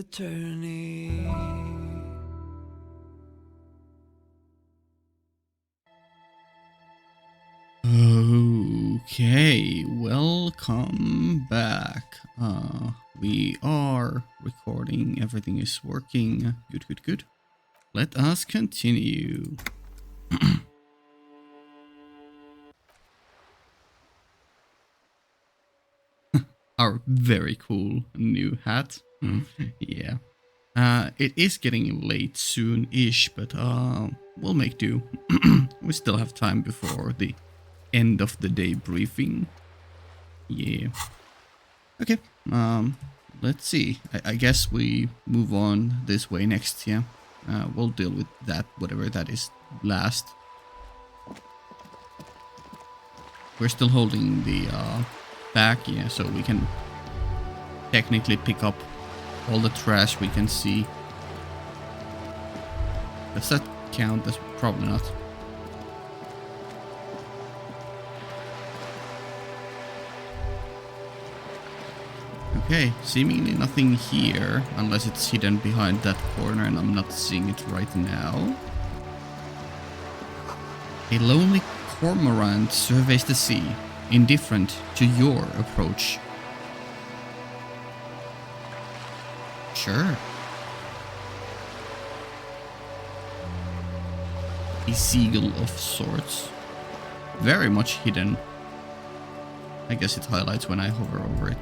attorney. Okay, welcome back. We are recording. Everything is working. Good. Let us continue. Our very cool new hat. Yeah. It is getting late soon-ish, but we'll make do. We still have time before the end of the day briefing. Yeah. Okay. Let's see. I guess we move on this way next, yeah. We'll deal with that, whatever that is last. We're still holding the back, yeah, so we can technically pick up all the trash we can see. Does that count? That's probably not. Okay, seemingly nothing here, unless it's hidden behind that corner and I'm not seeing it right now. A lonely cormorant surveys the sea, indifferent to your approach. Sure. A seagull of sorts. Very much hidden. I guess it highlights when I hover over it.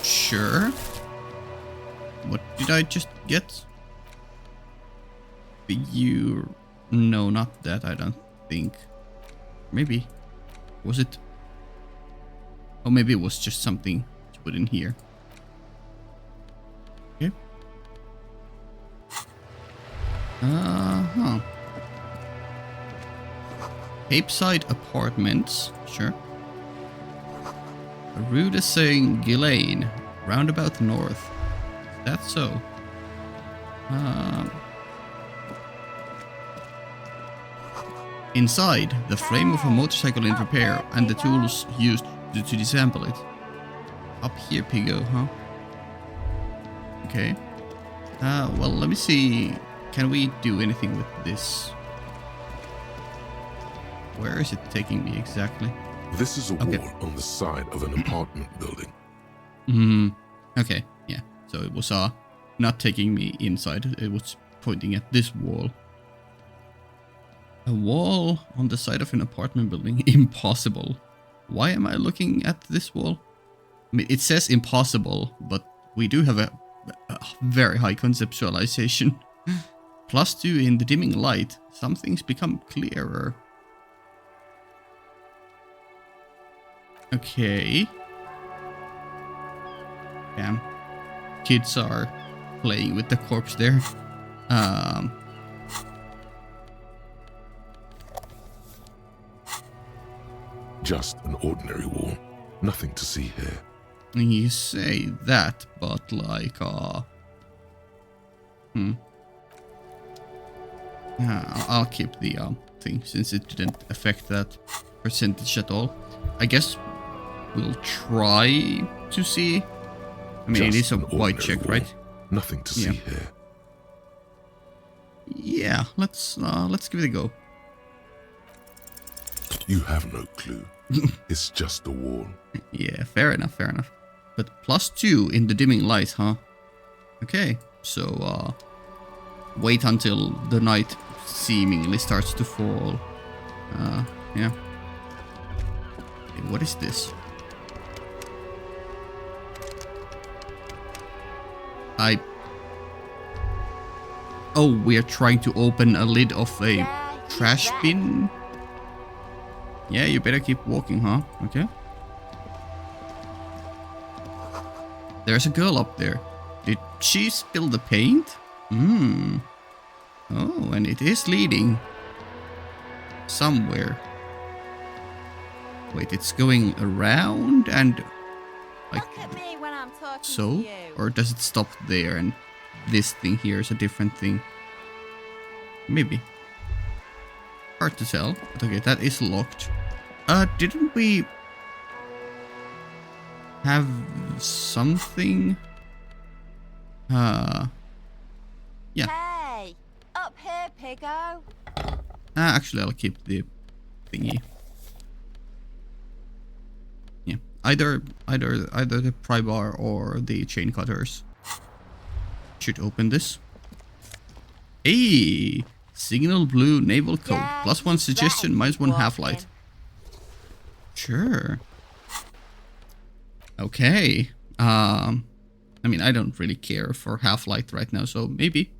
Sure. What did I just get? You... No, not that, I don't think. Maybe. Was it? Oh, maybe it was just something to put in here. Okay. Huh. Capeside Apartments. Sure. Rue de Saint Ghislaine, roundabout north. Is that so? Inside, the frame of a motorcycle in repair and the tools used to disassemble it. Up here, Pigo, huh? Okay. Well, let me see. Can we do anything with this? Where is it taking me exactly? This is a wall on the side of an apartment building. Okay, yeah. So it was not taking me inside. It was pointing at this wall. A wall on the side of an apartment building? Impossible. Why am I looking at this wall? I mean, it says impossible, but we do have a very high conceptualization. +2 in the dimming light. Some things become clearer. Okay. Damn. Kids are playing with the corpse there. Just an ordinary wall. Nothing to see here. You say that, but like, I'll keep the thing since it didn't affect that percentage at all. I guess we'll try to see. I mean, it is a white check, right? Nothing to see here. Yeah, let's give it a go. You have no clue. It's just a wall. Yeah, fair enough. But +2 in the dimming light, huh? Okay, so wait until the night seemingly starts to fall. Yeah. Okay, what is this? Oh, we are trying to open a lid of a trash bin? Yeah, you better keep walking, huh? Okay. There's a girl up there. Did she spill the paint? Oh, and it is leading somewhere. Wait, it's going around and like Look at me when I'm talking so? to you. Or does it stop there and this thing here is a different thing? Maybe. Hard to tell. But okay, that is locked. Didn't we... have something. Yeah. Hey, up here, piggo. Actually, I'll keep the thingy. Yeah. Either the pry bar or the chain cutters. Should open this. Hey! Signal blue naval code. Yeah, +1 you suggestion, better -1 keep half-light. walking. Sure. Okay. I mean, I don't really care for half-light right now, so maybe.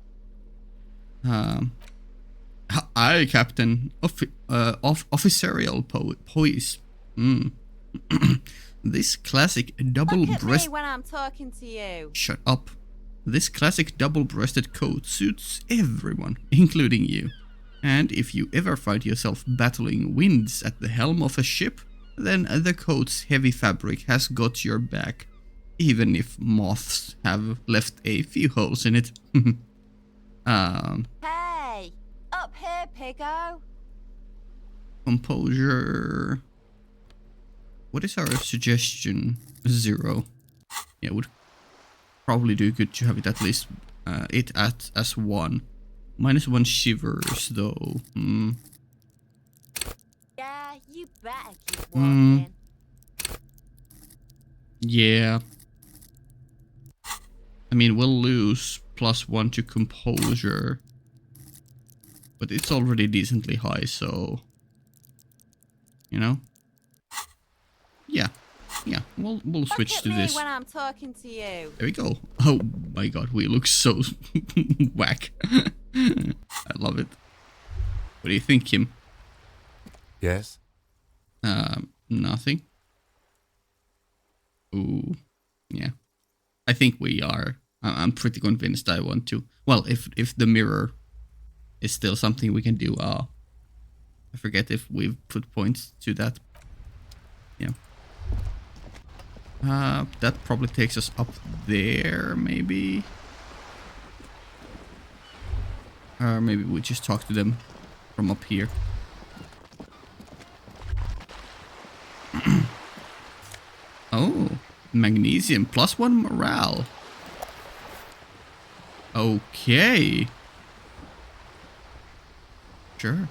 Aye, Captain. Officerial poise. This classic Look at me double-breast... when I'm talking to you. Shut up. This classic double-breasted coat suits everyone, including you. And if you ever find yourself battling winds at the helm of a ship, then the coat's heavy fabric has got your back, even if moths have left a few holes in it. Hey, up here, piggo. Composure. What is our suggestion? 0. Yeah, would probably do good to have it at least as 1. -1 shivers though. Yeah, you better keep walking. Yeah. I mean, we'll lose +1 to composure, but it's already decently high, so you know. Yeah, we'll switch Look to at me this. when I'm talking to you. There we go. Oh my god, we look so whack. I love it. What do you think, Kim? Yes? Nothing. Ooh, yeah. I think we are. I'm pretty convinced I want to. Well, if the mirror is still something we can do. I forget if we've put points to that. Yeah. That probably takes us up there, maybe. Or maybe we just talk to them from up here. Oh, magnesium +1 morale. Okay. Sure.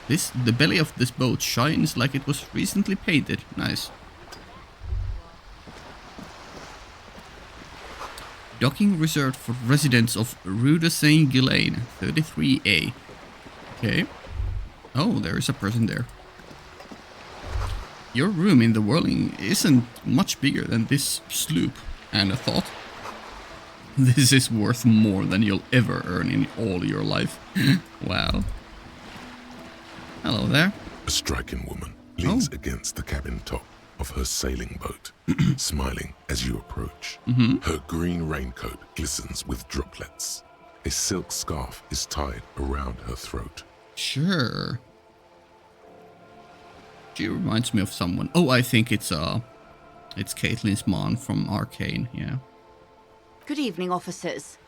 The belly of this boat shines like it was recently painted. Nice. Docking reserved for residents of Rue de Saint-Ghislain, 33A. Okay. Oh, there is a person there. Your room in the Whirling isn't much bigger than this sloop, and I thought. This is worth more than you'll ever earn in all your life. Wow. Hello there. A striking woman leans against the cabin top of her sailing boat, smiling as you approach. Her green raincoat glistens with droplets. A silk scarf is tied around her throat. Sure. She reminds me of someone. Oh, I think it's Caitlin's mom from Arcane, yeah. Good evening, officers.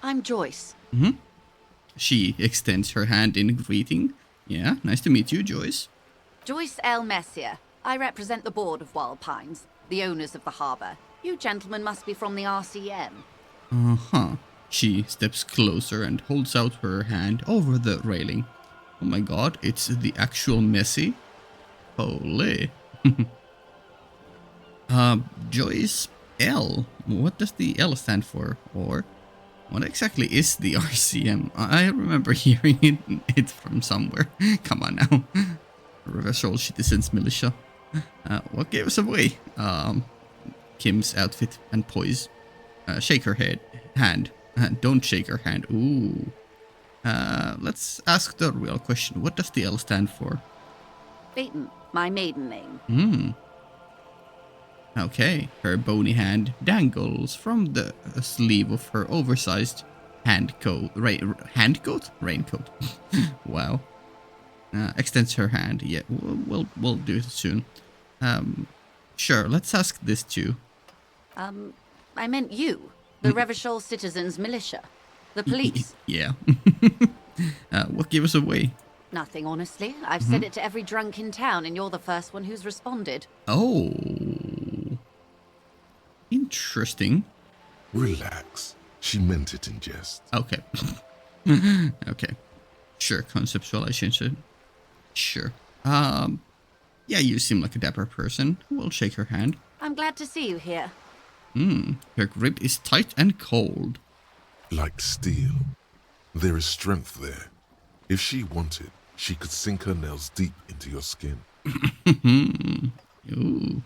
I'm Joyce. She extends her hand in greeting. Yeah, nice to meet you, Joyce. Joyce L. Messier. I represent the board of Wild Pines, the owners of the harbour. You gentlemen must be from the RCM. Uh-huh. She steps closer and holds out her hand over the railing. Oh my god, it's the actual Messi. Holy. Joyce L. What does the L stand for? Or what exactly is the RCM? I remember hearing it from somewhere. Come on now. Reversal Citizens Militia. What gave us away? Kim's outfit and poise. Shake her hand. Don't shake her hand. Ooh. Let's ask the real question. What does the L stand for? Phaeton, my maiden name. Okay. Her bony hand dangles from the sleeve of her oversized raincoat. Wow. Extends her hand. Yeah, we'll do it soon. Sure. Let's ask this too. I meant you, the Revachol Citizens Militia, the police. Yeah. What gave us away? Nothing, honestly. I've said it to every drunk in town, and you're the first one who's responded. Oh. Interesting. Relax. She meant it in jest. Okay. Okay. Sure, conceptualization. Sure. Yeah, you seem like a dapper person. We'll shake her hand. I'm glad to see you here. Her grip is tight and cold. Like steel. There is strength there. If she wanted, she could sink her nails deep into your skin. Ooh.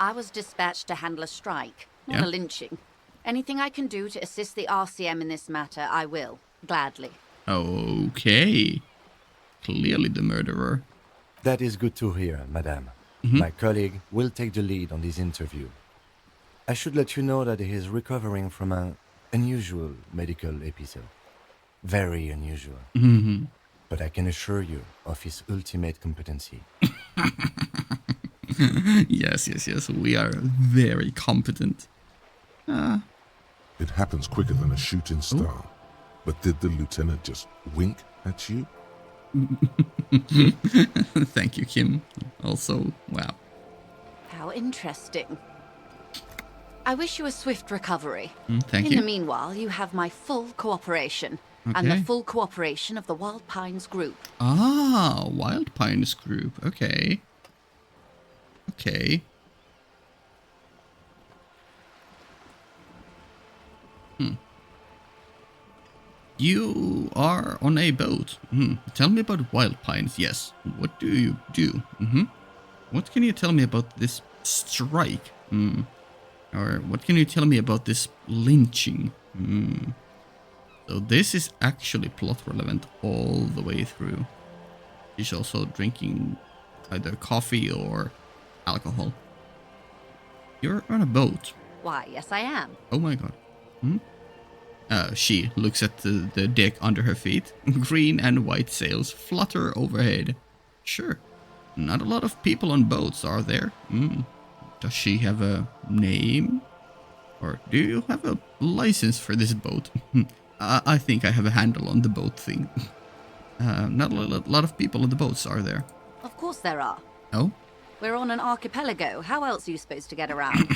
I was dispatched to handle a strike, not Yeah. a lynching. Anything I can do to assist the RCM in this matter, I will. Gladly. Okay. Clearly the murderer. That is good to hear, madame. My colleague will take the lead on this interview. I should let you know that he is recovering from an unusual medical episode. Very unusual. But I can assure you of his ultimate competency. Yes. We are very competent. It happens quicker than a shooting star. But did the lieutenant just wink at you? Thank you, Kim. Also, wow. How interesting. I wish you a swift recovery. Thank In you. the meanwhile, you have my full cooperation. And the Okay. full cooperation of the Wild Pines group. Ah, Wild Pines group. Okay. Okay. You are on a boat. Tell me about Wild Pines. Yes. What do you do? What can you tell me about this strike? Or what can you tell me about this lynching? So this is actually plot relevant all the way through. She's also drinking either coffee or alcohol. You're on a boat. Why, yes, I am. Oh my god. She looks at the deck under her feet. Green and white sails flutter overhead. Sure. Not a lot of people on boats, are there? Does she have a name? Or do you have a license for this boat? I think I have a handle on the boat thing. Not a lot of people on the boats, are there? Of course there are. Oh? We're on an archipelago. How else are you supposed to get around?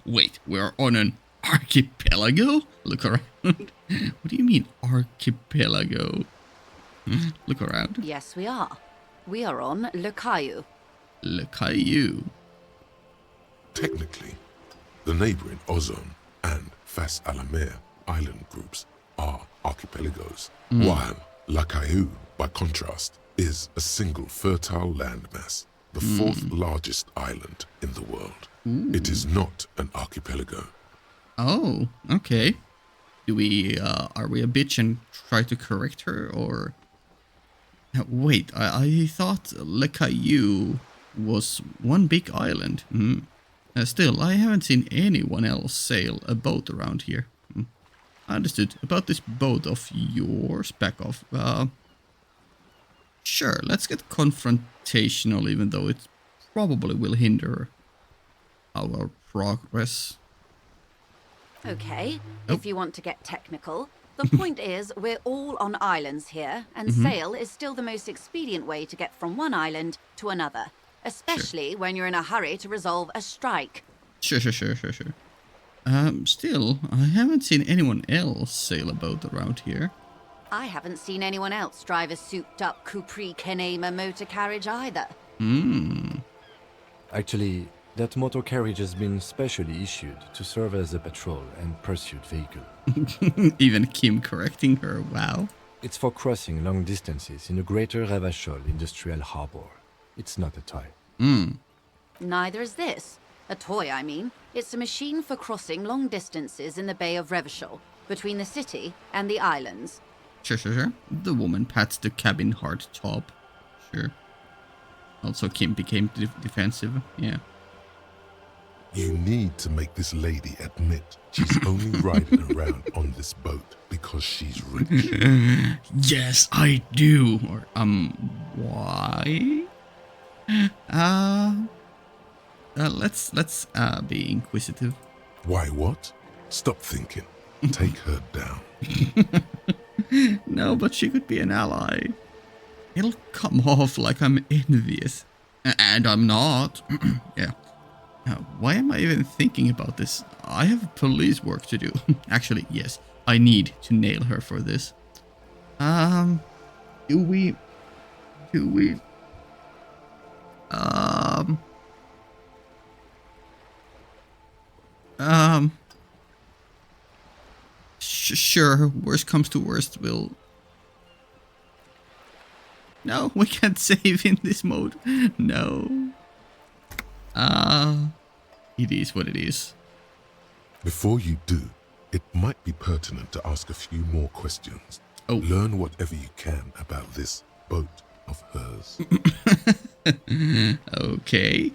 Wait, we're on an archipelago? Look around. What do you mean, archipelago? Look around. Yes, we are. We are on Le Caillou. Le Caillou. Technically, the neighboring Ozone and Fas a la Mer island groups are archipelagos, while La Caillou, by contrast, is a single fertile landmass, the fourth largest island in the world. It is not an archipelago. Oh, okay. Do we, are we a bitch and try to correct her, or... Wait, I thought Le Caillou was one big island. Still, I haven't seen anyone else sail a boat around here. Understood. About this boat of yours, back off. Sure, let's get confrontational, even though it probably will hinder our progress. Okay, Oh. if you want to get technical. The point is, we're all on islands here, and sail is still the most expedient way to get from one island to another. Especially when you're in a hurry to resolve a strike. Sure. Still, I haven't seen anyone else sail a boat around here. I haven't seen anyone else drive a souped-up Capri Kenema motor carriage either. Actually, that motor carriage has been specially issued to serve as a patrol and pursuit vehicle. Even Kim correcting her, wow. It's for crossing long distances in the greater Ravachol industrial harbor. It's not a toy. Neither is this. A toy, I mean. It's a machine for crossing long distances in the Bay of Revachol, between the city and the islands. Sure. The woman pats the cabin hard top. Sure. Also, Kim became defensive. Yeah. You need to make this lady admit she's only riding around on this boat because she's rich. Yes, I do. Or, why? Let's be inquisitive. Why what? Stop thinking. Take her down. No, but she could be an ally. It'll come off like I'm envious. And I'm not. Yeah. Why am I even thinking about this? I have police work to do. Actually, yes. I need to nail her for this. Do we... Sure, worst comes to worst, we'll... No, we can't save in this mode. No. It is what it is. Before you do, it might be pertinent to ask a few more questions. Oh. Learn whatever you can about this boat of hers. Okay.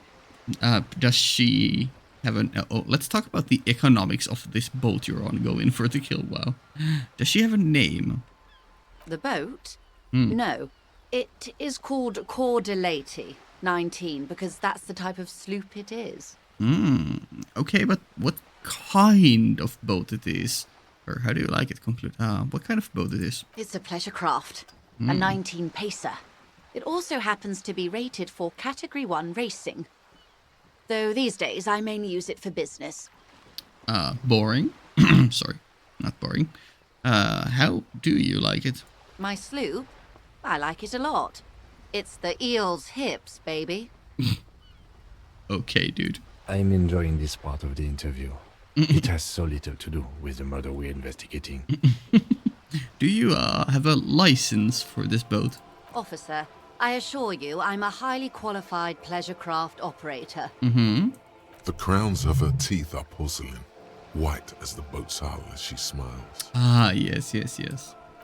Does she have an... Oh, let's talk about the economics of this boat you're on going for the kill. Wow. Does she have a name? The boat? No. It is called Cordelati 19 because that's the type of sloop it is. Okay, but what kind of boat it is? Or how do you like it? Conclude. What kind of boat it is? It's a pleasure craft. A 19 pacer. It also happens to be rated for Category 1 racing. Though these days I mainly use it for business. Boring. Sorry, not boring. How do you like it? My sloop? I like it a lot. It's the eel's hips, baby. Okay, dude. I'm enjoying this part of the interview. It has so little to do with the murder we're investigating. Do you have a license for this boat? Officer, I assure you I'm a highly qualified pleasure craft operator. The crowns of her teeth are porcelain, white as the boat's hull as she smiles. Yes.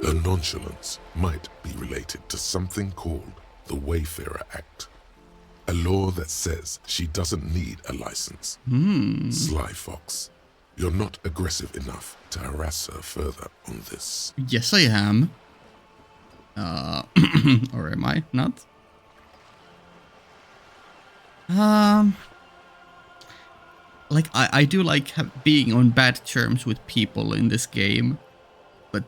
Her nonchalance might be related to something called the Wayfarer Act, a law that says she doesn't need a license. Sly fox, you're not aggressive enough to harass her further on this. Yes, I am. Or am I not? Like, I do like being on bad terms with people in this game, but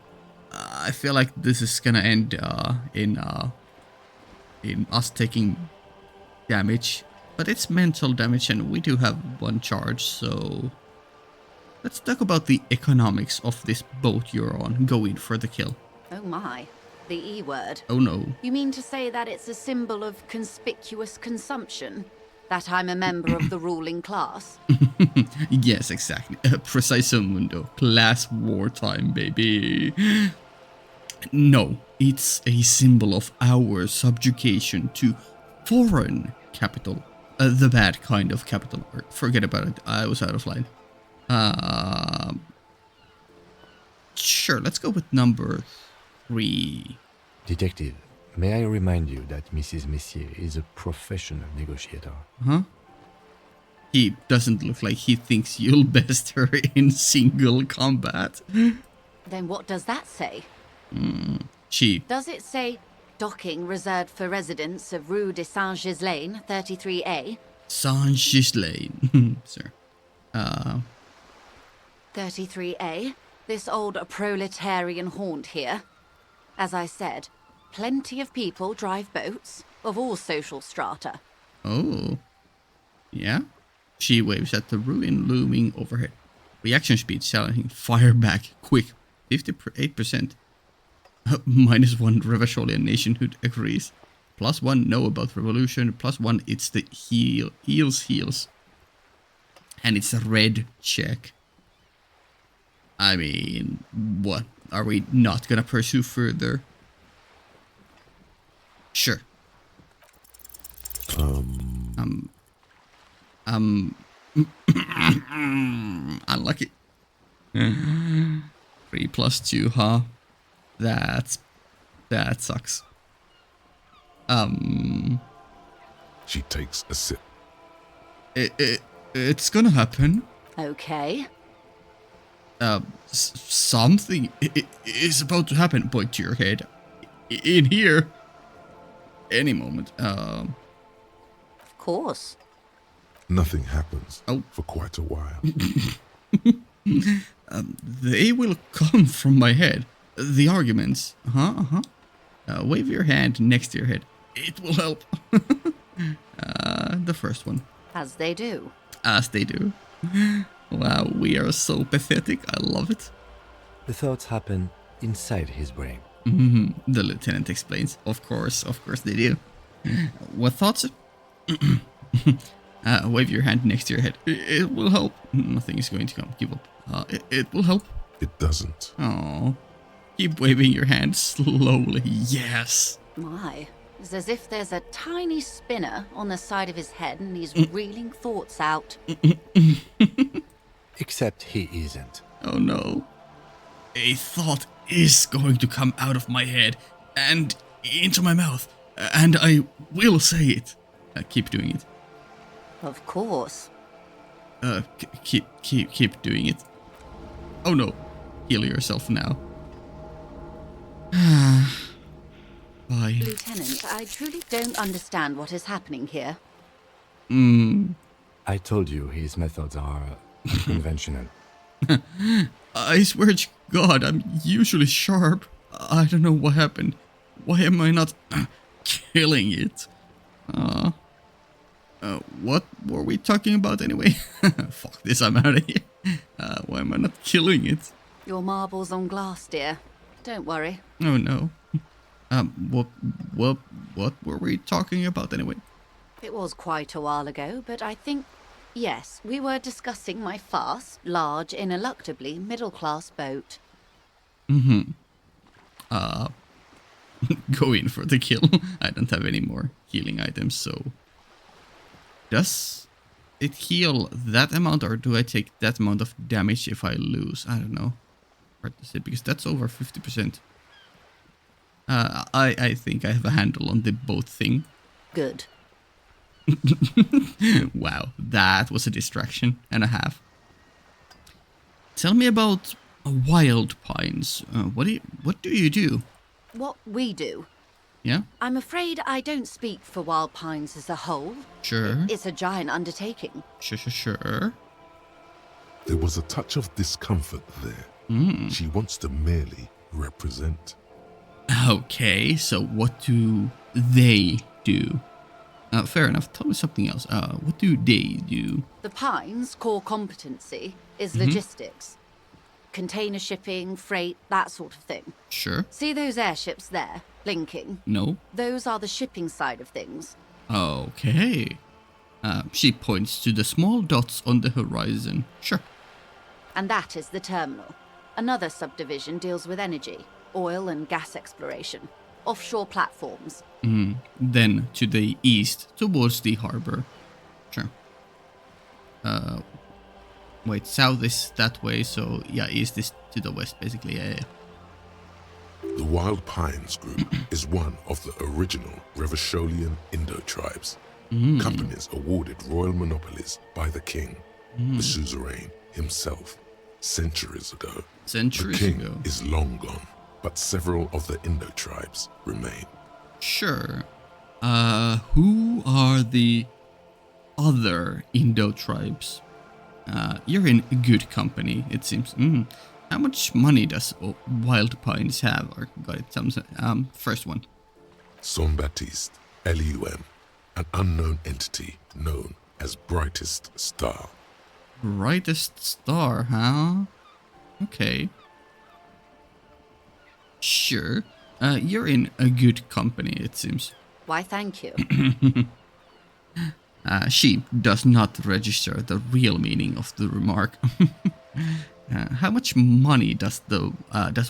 I feel like this is gonna end in us taking damage. But it's mental damage, and we do have one charge, so let's talk about the economics of this boat you're on, going for the kill. Oh my, the E word. Oh no. You mean to say that it's a symbol of conspicuous consumption? That I'm a member of the ruling class? Yes, exactly. Preciso mundo. Class wartime, baby. No, it's a symbol of our subjugation to foreign capital. The bad kind of capital. Forget about it. I was out of line. Sure, let's go with number 3. Detective, may I remind you that Mrs. Messier is a professional negotiator? Huh? He doesn't look like he thinks you'll best her in single combat. Then what does that say? She... Does it say docking reserved for residents of Rue de Saint-Ghislain, 33A? Saint-Ghislain, sir. 33A? This old proletarian haunt here? As I said, plenty of people drive boats, of all social strata. Oh. Yeah? She waves at the ruin looming overhead. Reaction speed challenging. Fire back. Quick. 58%. -1 Revacholian nationhood agrees. +1 know about revolution. +1 it's the heels. And it's a red check. I mean, what? Are we not gonna pursue further? Sure. Unlucky. 3 + 2, huh? That sucks. She takes a sip. It's gonna happen. Okay. Something is about to happen. Point to your head. In here. Any moment. Of course. Nothing happens Oh. for quite a while. They will come from my head. The arguments. Wave your hand next to your head. It will help. The first one. As they do. As they do. Wow, we are so pathetic. I love it. The thoughts happen inside his brain. The lieutenant explains. Of course they do. What thoughts? Wave your hand next to your head. It will help. Nothing is going to come. Give up. It will help. It doesn't. Oh, keep waving your hand slowly. Yes. My, it's as if there's a tiny spinner on the side of his head and he's reeling thoughts out. Except he isn't. Oh no. A thought is going to come out of my head and into my mouth, and I will say it. Keep doing it. Of course. Keep doing it. Oh no. Heal yourself now. Bye. Lieutenant, I truly don't understand what is happening here. I told you his methods are unconventional. I swear to God, I'm usually sharp. I don't know what happened. Why am I not killing it? What were we talking about anyway? Fuck this, I'm out of here. Why am I not killing it? Your marbles on glass, dear. Don't worry. Oh no. What were we talking about anyway? It was quite a while ago, but I think... Yes, we were discussing my fast, large, ineluctably middle-class boat. Go in for the kill. I don't have any more healing items, so... Does it heal that amount, or do I take that amount of damage if I lose? I don't know. What is it? Because that's over 50%. I think I have a handle on the boat thing. Good. Wow, that was a distraction and a half. Tell me about wild pines. What do you do? What we do. Yeah? I'm afraid I don't speak for Wild Pines as a whole. Sure. It's a giant undertaking. Sure. There was a touch of discomfort there. She wants to merely represent. Okay, so what do they do? Fair enough. Tell me something else. What do they do? The Pines' core competency is logistics. Container shipping, freight, that sort of thing. Sure. See those airships there, blinking? No. Those are the shipping side of things. Okay. She points to the small dots on the horizon. Sure. And that is the terminal. Another subdivision deals with energy, oil and gas exploration, offshore platforms. Then to the east, towards the harbor. Sure. Wait, south is that way, so yeah, east is to the west, basically. Yeah. The Wild Pines Group is one of the original Revacholian Indo-tribes. Companies awarded royal monopolies by the king, the suzerain himself, centuries ago. Centuries the king ago. is long gone, but several of the Indo-tribes remain. Sure. Who are the other Indo-tribes? You're in good company, it seems. How much money does Wild Pines have? Or got it? First one. Son Baptiste, Elysium, an unknown entity known as Brightest Star. Brightest star, huh? Okay. Sure. You're in a good company, it seems. Why, thank you. She does not register the real meaning of the remark. How much money does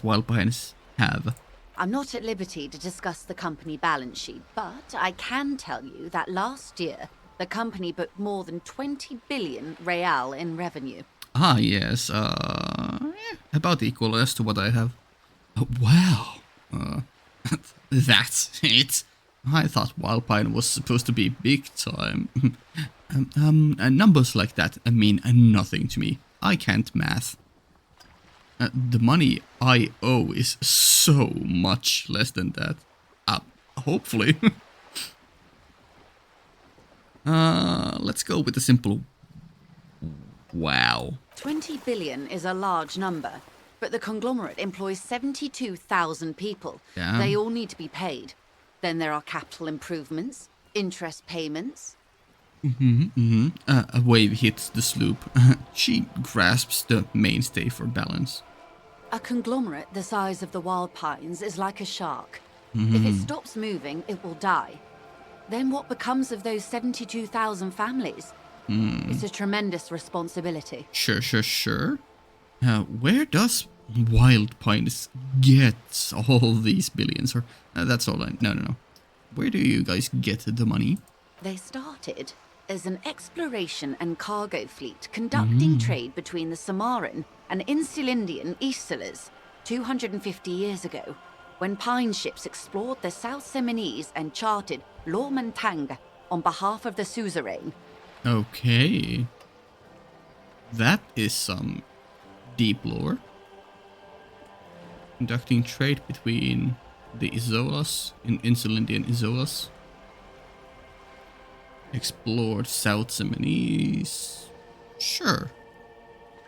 Wild Pines have? I'm not at liberty to discuss the company balance sheet, but I can tell you that last year, the company booked more than 20 billion real in revenue. Ah, yes. About equal as to what I have. Wow. That's it. I thought Wild Pine was supposed to be big time. Numbers like that mean nothing to me. I can't math. The money I owe is so much less than that. Hopefully. Let's go with a simple... Wow. 20 billion is a large number, but the conglomerate employs 72,000 people. Damn. They all need to be paid. Then there are capital improvements, interest payments. A wave hits the sloop. She grasps the mainstay for balance. A conglomerate the size of the wild pines is like a shark. If it stops moving, it will die. Then what becomes of those 72,000 families? It's a tremendous responsibility. Sure. Where does Wild Pines get all these billions? Or that's all I... No. Where do you guys get the money? They started as an exploration and cargo fleet conducting trade between the Samaran and Insulindian Isolas 250 years ago, when pine ships explored the South Seminese and charted Lomantang on behalf of the suzerain. Okay. That is some deep lore. Conducting trade between the Isolas, Insulindian Isolas. Explored South Seminese. Sure.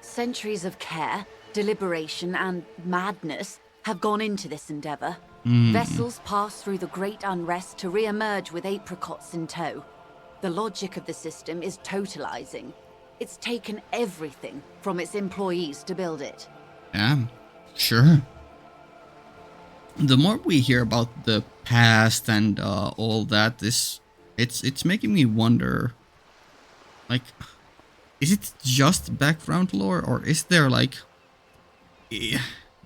Centuries of care, deliberation, and madness have gone into this endeavor. Vessels pass through the Great Unrest to re-emerge with apricots in tow. The logic of the system is totalizing. It's taken everything from its employees to build it. Yeah, sure. The more we hear about the past and all that, it's making me wonder, like, is it just background lore, or is there like,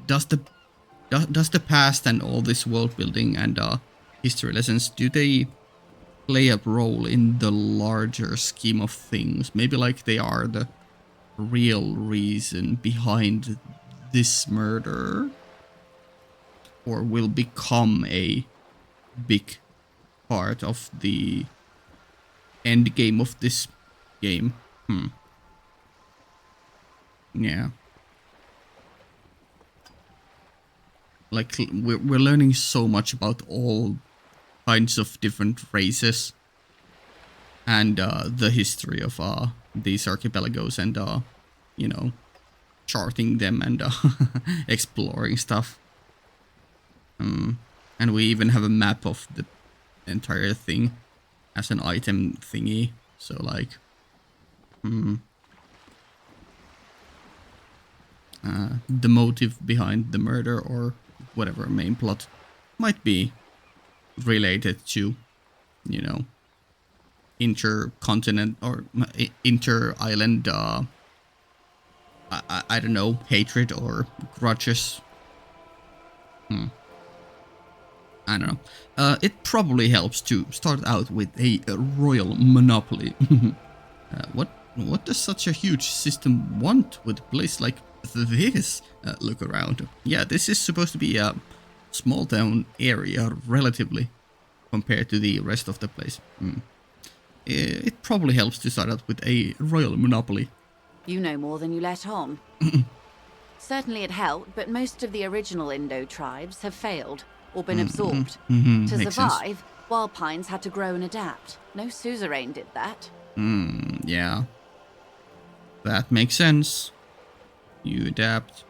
does the past and all this world building and history lessons, do they play a role in the larger scheme of things? Maybe like they are the real reason behind this murder, or will become a big part of the end game of this game. Yeah. Like, we're learning so much about all kinds of different races and the history of these archipelagos and you know, charting them and exploring stuff. And we even have a map of the entire thing as an item thingy. So like, the motive behind the murder or whatever main plot might be related to, you know, intercontinent or inter-island, I don't know, hatred or grudges. I don't know. It probably helps to start out with a royal monopoly. What does such a huge system want with a place like this? Look around. Yeah, this is supposed to be a small town area, relatively, compared to the rest of the place. It probably helps to start out with a royal monopoly. You know more than you let on. Certainly it helped, but most of the original Indo tribes have failed or been absorbed. To survive, Wild Pines had to grow and adapt. No suzerain did that. Yeah. That makes sense. You adapt.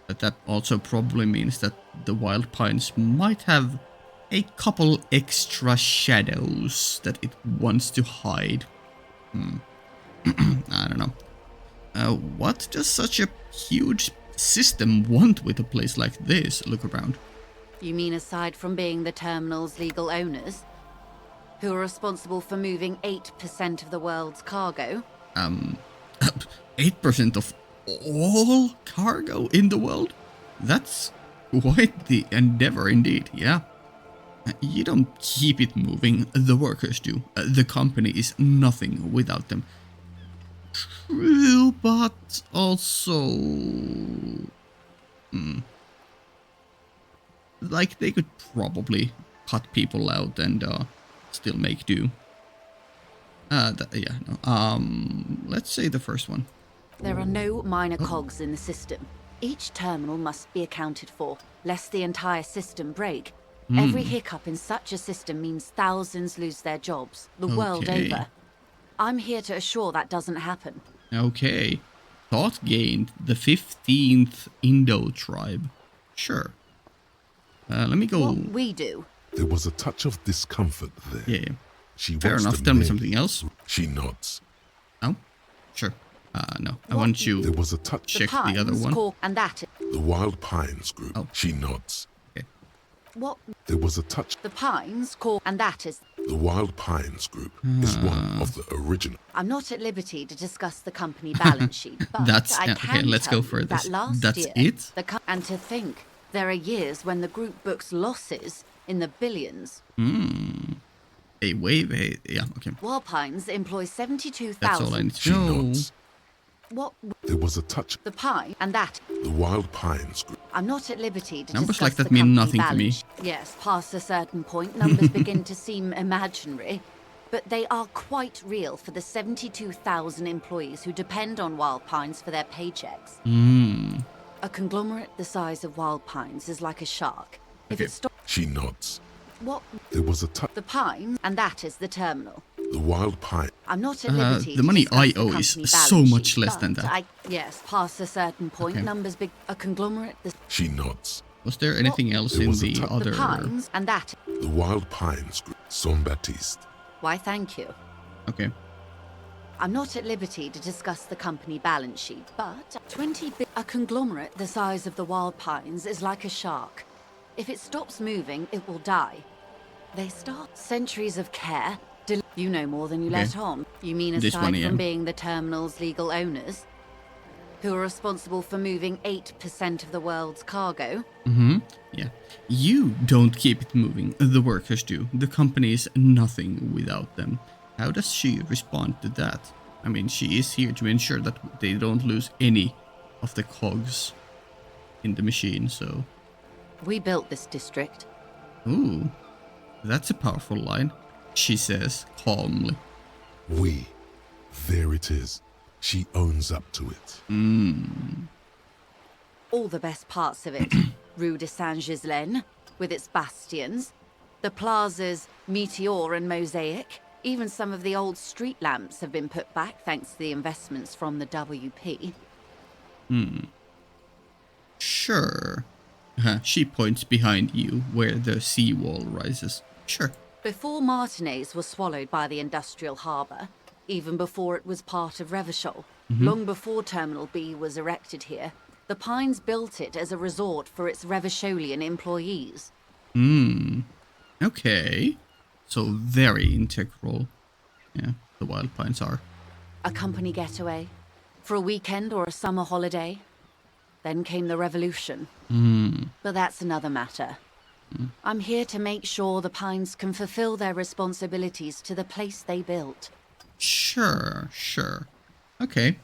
But that also probably means that the Wild Pines might have a couple extra shadows that it wants to hide. I don't know. What does such a huge system want with a place like this? Look around. You mean aside from being the terminal's legal owners, who are responsible for moving 8% of the world's cargo? 8% of all cargo in the world? That's quite the endeavor indeed, yeah. You don't keep it moving, the workers do. The company is nothing without them. True, but also... Like, they could probably cut people out and still make do. Let's say the first one. There are no minor cogs in the system. Each terminal must be accounted for, lest the entire system break. Every hiccup in such a system means thousands lose their jobs, the world over. I'm here to assure that doesn't happen. Okay. Thought gained, the 15th Indo tribe. Sure. Let me go... What we do. There was a touch of discomfort there. Yeah. She Fair wants enough. to Tell me merely- something else. She nods. Oh, sure. No. I want you There was a touch. check the other one. And that is The Wild Pines Group. Oh. She nods. Okay. what There was a touch. the Pines call, and that is. The Wild Pines Group is one of the original. I'm not at liberty to discuss the company balance sheet, but That's- I yeah, can okay, let's tell go for you this. that last That's year, it? and to think there are years when the group books losses in the billions. Hey, wait. Yeah, okay. Wild Pines employ That's all I 72,000. need to She know. nods. What There was a touch. the pine and that. The Wild Pines Group. I'm not at liberty to Numbers discuss like that the mean company nothing to me. balance sheet. Yes, past a certain point, numbers begin to seem imaginary, but they are quite real for the 72,000 employees who depend on Wild Pines for their paychecks. A conglomerate the size of Wild Pines is like a shark. If Okay. it stops, She nods. what There was a touch. the pine, and that is the terminal. The Wild Pine. I'm not at liberty. the to money discuss I the owe is company so balance much sheet, less than but that. yes, past a certain point, Okay. numbers big. A conglomerate the She nods. Was there anything else There in was a the tu- other? pines, and that. The Wild Pines Group. Son Baptiste. Why, thank you. Okay. I'm not at liberty to discuss the company balance sheet, but a conglomerate the size of the Wild Pines is like a shark. If it stops moving, it will die. They start centuries of care. You know more than you let Okay. on. You mean This aside one, from yeah. being the terminal's legal owners, who are responsible for moving 8% of the world's cargo? Yeah. You don't keep it moving. The workers do. The company is nothing without them. How does she respond to that? I mean, she is here to ensure that they don't lose any of the cogs in the machine, so... We built this district. Ooh. That's a powerful line. She says calmly. We. There it is. She owns up to it. All the best parts of it. Rue de Saint-Ghislain, with its bastions, the plazas Meteor and Mosaic. Even some of the old street lamps have been put back thanks to the investments from the WP. Sure. She points behind you, where the seawall rises. Sure. Before Martinez was swallowed by the industrial harbour, even before it was part of Revachol, long before Terminal B was erected here, the Pines built it as a resort for its Revacholian employees. Okay. So very integral. Yeah, the Wild Pines are. A company getaway, for a weekend or a summer holiday. Then came the revolution. But that's another matter. I'm here to make sure the Pines can fulfill their responsibilities to the place they built. Sure. Okay.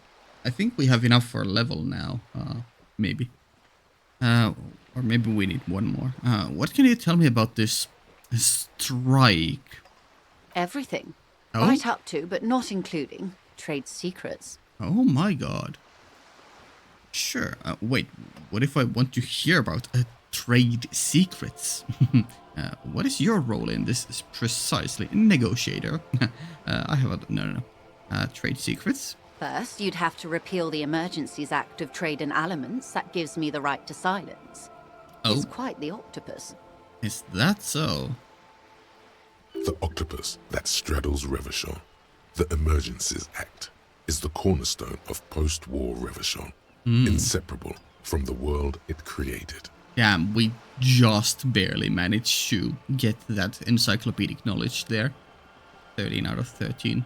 I think we have enough for a level now. Maybe. Or maybe we need one more. What can you tell me about this strike? Everything. Oh? Right up to, but not including, trade secrets. Oh my god. Sure. Wait, what if I want to hear about trade secrets? What is your role in this precisely? Negotiator. I have a... No. Trade secrets? First, you'd have to repeal the Emergencies Act of Trade in Aliments. That gives me the right to silence. Oh, It's quite the octopus. is that so? The octopus that straddles Revachol, the Emergencies Act, is the cornerstone of post-war Revachol, inseparable from the world it created. Damn, we just barely managed to get that encyclopedic knowledge there. 13 out of 13.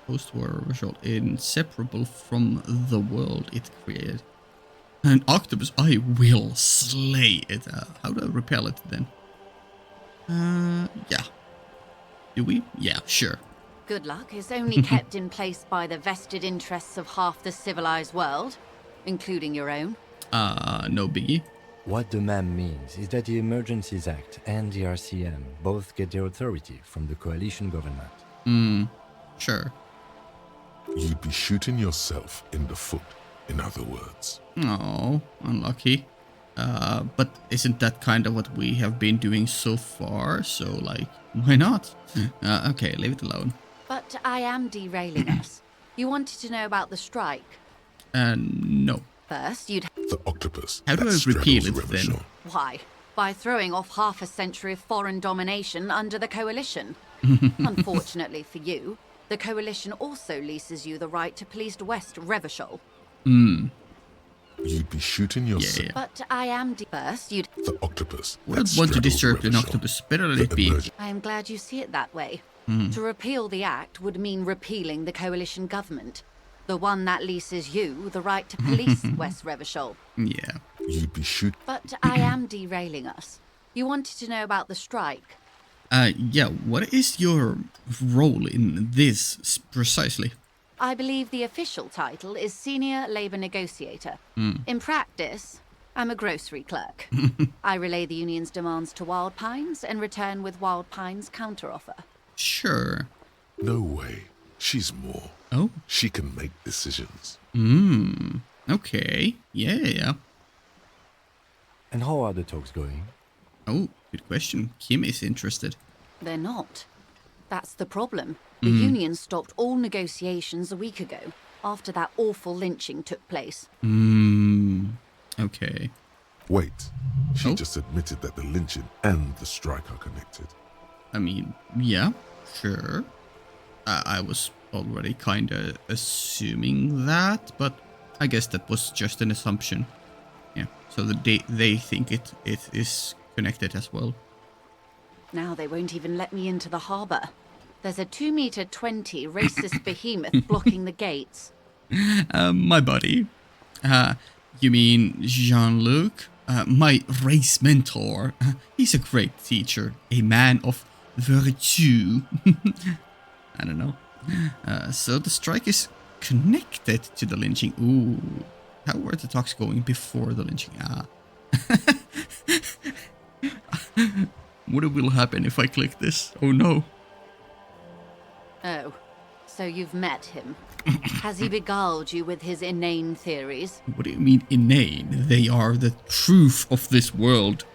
Post-war Revachol, inseparable from the world it created. An octopus, I will slay it. How do I repel it then? Yeah. Do we? Yeah, sure. Good luck is only kept in place by the vested interests of half the civilized world, including your own. No biggie. What the ma'am means is that the Emergencies Act and the RCM both get their authority from the coalition government. Sure. You'd be shooting yourself in the foot, in other words. Oh, unlucky. But isn't that kind of what we have been doing so far? So, like, why not? Okay, leave it alone. But I am derailing us. You wanted to know about the strike. No. First, you'd... The octopus How do that I repeal straddles it then? Revachol. Why? by throwing off half a century of foreign domination under the Coalition. Unfortunately for you, the Coalition also leases you the right to police West Revachol. You'd be shooting yourself. Yeah. But I am first. You'd. The octopus. Wouldn't that want to straddles disturb an Revachol. octopus. Better let The it be. emerging- I am glad you see it that way. To repeal the act would mean repealing the Coalition government, the one that leases you the right to police West Revachol. Yeah. You'd be shooting. But I am derailing us. You wanted to know about the strike. Yeah, what is your role in this precisely? I believe the official title is Senior Labour Negotiator. In practice, I'm a grocery clerk. I relay the union's demands to Wild Pines and return with Wild Pines' counteroffer. Sure. No way. She's more. Oh. She can make decisions. Okay. Yeah. And how are the talks going? Oh, good question. Kim is interested. They're not. That's the problem. The union stopped all negotiations a week ago, after that awful lynching took place. Okay. Wait. She Oh. just admitted that the lynching and the strike are connected. I mean, yeah, sure. I was already kinda assuming that, but I guess that was just an assumption. Yeah, so they think it is connected as well. Now they won't even let me into the harbour. There's a 2-meter 20 racist behemoth blocking the gates. My buddy. You mean Jean-Luc? My race mentor. He's a great teacher, a man of virtue. I don't know. So the strike is connected to the lynching. Ooh. How were the talks going before the lynching? What will happen if I click this? Oh no. Oh, so you've met him. Has he beguiled you with his inane theories? What do you mean inane? They are the truth of this world.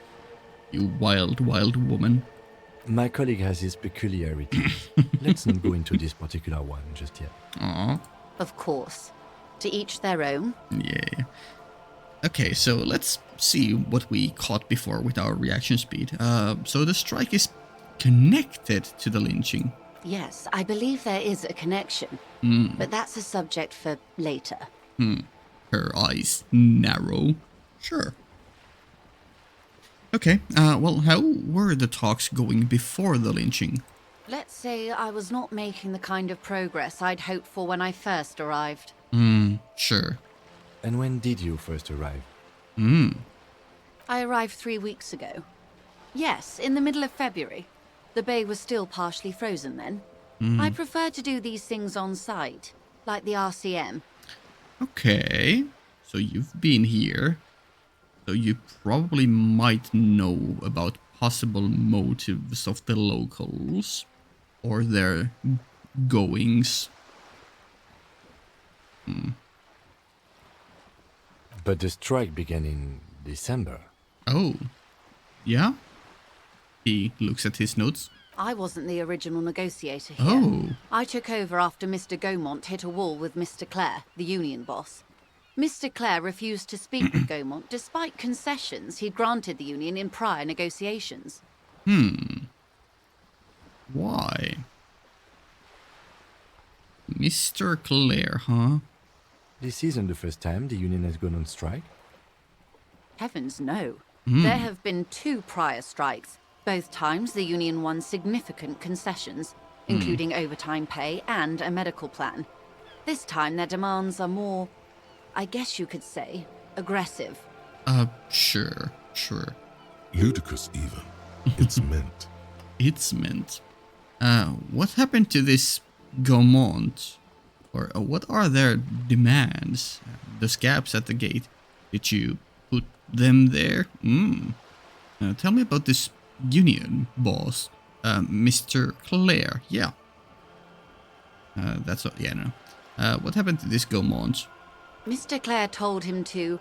You wild, wild woman. My colleague has his peculiarities. Let's not go into this particular one just yet. Aw. Of course. To each their own. Yeah. Okay, so let's see what we caught before with our reaction speed. So the strike is connected to the lynching. Yes, I believe there is a connection. But that's a subject for later. Her eyes narrow. Sure. Okay, well, how were the talks going before the lynching? Let's say I was not making the kind of progress I'd hoped for when I first arrived. Sure. And when did you first arrive? I arrived 3 weeks ago. Yes, in the middle of February. The bay was still partially frozen then. I prefer to do these things on site, like the RCM. Okay, so you've been here. So you probably might know about possible motives of the locals or their goings. But the strike began in December. Oh, yeah? He looks at his notes. I wasn't the original negotiator here. Oh, I took over after Mr. Gaumont hit a wall with Mr. Clare, the union boss. Mr. Clare refused to speak with Gaumont despite concessions he'd granted the union in prior negotiations. why? Mr. Clare, huh? This isn't the first time the union has gone on strike. Heavens no. There have been 2 prior strikes. Both times the union won significant concessions, including overtime pay and a medical plan. This time their demands are more, I guess you could say, aggressive. Sure. Ludicrous, even. It's meant. It's meant. What happened to this Gaumont? Or what are their demands? The scabs at the gate. Did you put them there? Tell me about this union boss, Mr. Clare. Yeah. That's what. Yeah, no. What happened to this Gaumont? Mr. Clare told him to,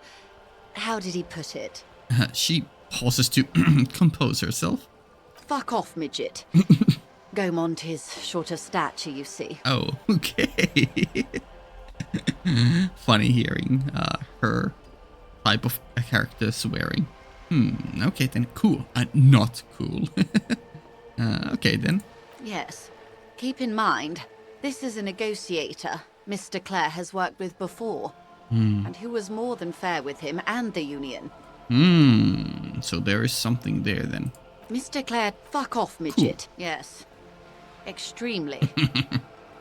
how did he put it? She pauses to compose herself. Fuck off, midget. Gaumont is short of stature, you see. Oh, okay. Funny hearing her type of character swearing. Okay then, cool. Not cool. Okay then. Yes. Keep in mind, this is a negotiator Mr. Clare has worked with before, and who was more than fair with him and the Union. So there is something there then. Mr. Clare, fuck off, midget. Yes. Extremely.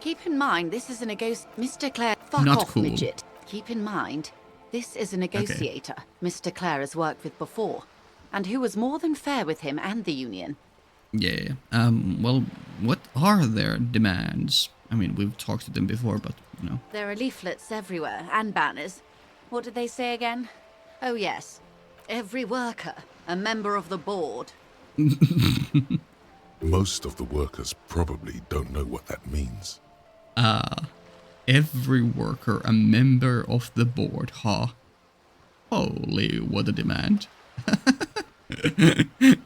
Keep in mind, this is a Mr. Clare, fuck Not off, cool. midget. Keep in mind, this is a negotiator Mr. Clare has worked with before, and who was more than fair with him and the Union. Yeah. Well, what are their demands? I mean, we've talked to them before, but, you know. There are leaflets everywhere, and banners. What did they say again? Oh yes. Every worker, a member of the board. Most of the workers probably don't know what that means. Every worker a member of the board, huh? Holy, what a demand.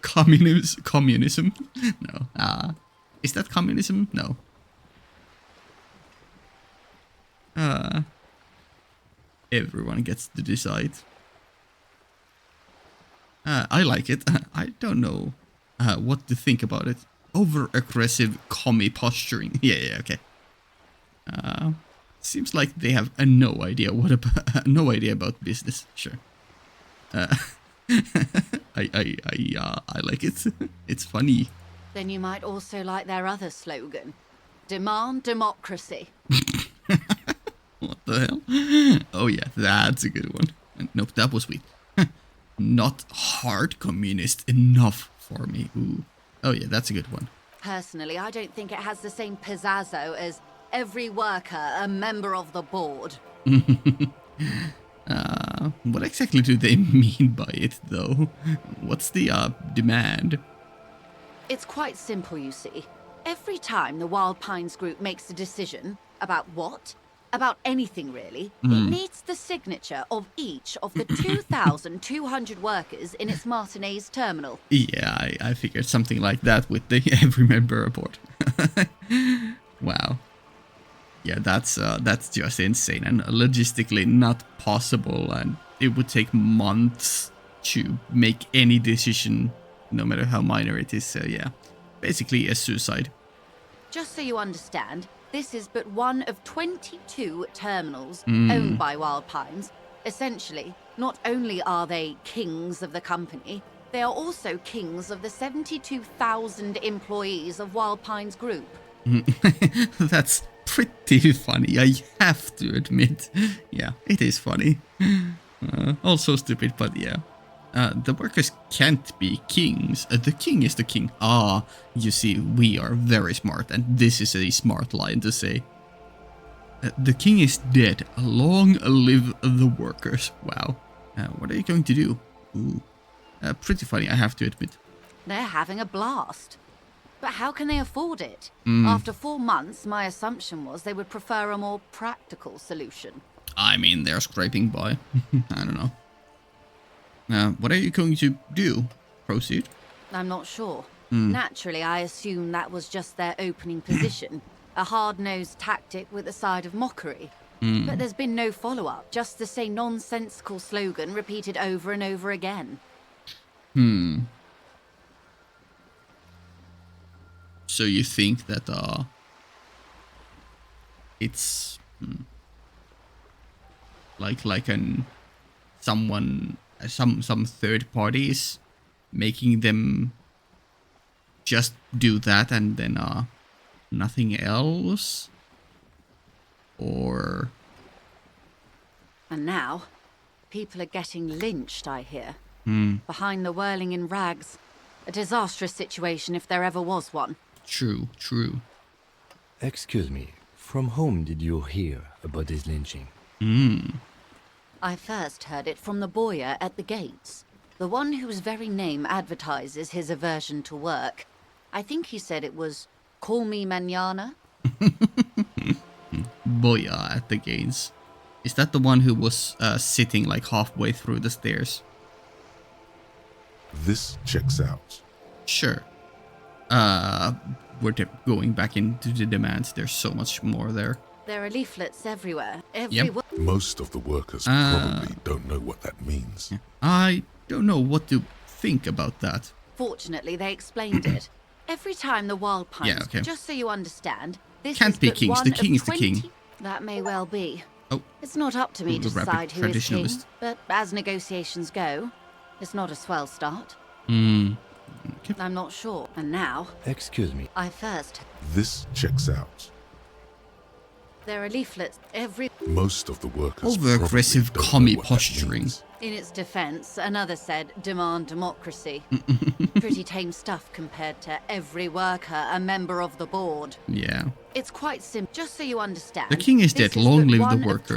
Communism? No. Is that communism? No. Everyone gets to decide. I like it. I don't know what to think about it. Over-aggressive commie posturing. Yeah, okay. Seems like they have no idea about business. Sure. I like it. It's funny. Then you might also like their other slogan. Demand democracy. What the hell? Oh yeah, that's a good one. Nope, that was weak. Not hard communist enough for me. Ooh. Oh yeah, that's a good one. Personally, I don't think it has the same pizzazzo as every worker a member of the board. What exactly do they mean by it, though? What's the demand? It's quite simple, you see. Every time the Wild Pines group makes a decision about what? About anything, really, it needs the signature of each of the 2,200 workers in its Martinez terminal. Yeah, I figured something like that with the every member report. Wow. Yeah, that's just insane and logistically not possible, and it would take months to make any decision, no matter how minor it is. So yeah, basically a suicide. Just so you understand, this is but one of 22 terminals owned by Wild Pines. Essentially, not only are they kings of the company, they are also kings of the 72,000 employees of Wild Pines Group. That's pretty funny, I have to admit. Yeah, it is funny. Also stupid, but yeah. The workers can't be kings. The king is the king. You see, we are very smart, and this is a smart line to say. The king is dead. Long live the workers. Wow. What are you going to do? Ooh. Pretty funny, I have to admit. They're having a blast. But how can they afford it? After 4 months, my assumption was they would prefer a more practical solution. I mean, they're scraping by. I don't know. What are you going to do? Proceed? I'm not sure. Naturally, I assume that was just their opening position. A hard-nosed tactic with a side of mockery. But there's been no follow-up, just the same nonsensical slogan repeated over and over again. So you think that it's like some third parties making them just do that and then nothing else? Or... And now, people are getting lynched, I hear. Behind the whirling in rags. A disastrous situation if there ever was one. True. Excuse me, from whom did you hear about this lynching? I first heard it from the bowyer at the gates. The one whose very name advertises his aversion to work. I think he said it was, "Call me mañana." Boya at the gates. Is that the one who was sitting like halfway through the stairs? This checks out. Sure. We're going back into the demands. There's so much more there. There are leaflets everywhere. Yep. Most of the workers probably don't know what that means. I don't know what to think about that. Fortunately, they explained it. Every time the wild pines, Yeah, okay. just so you understand, this Can't is be but kings. one The of king is the 20 king. That may well be. Oh. It's not up to me to Rapid decide who is king, traditionalist. but as negotiations go, it's not a swell start. Hmm. I'm not sure. And now, Excuse me. I first. This checks out. There are leaflets every. Most of the workers Over-aggressive probably don't commie know what that posturing. means. In its defense, another said, demand democracy. Pretty tame stuff compared to every worker a member of the board. Yeah. It's quite simple, just so you understand. The king is this dead. Long but live one the of workers.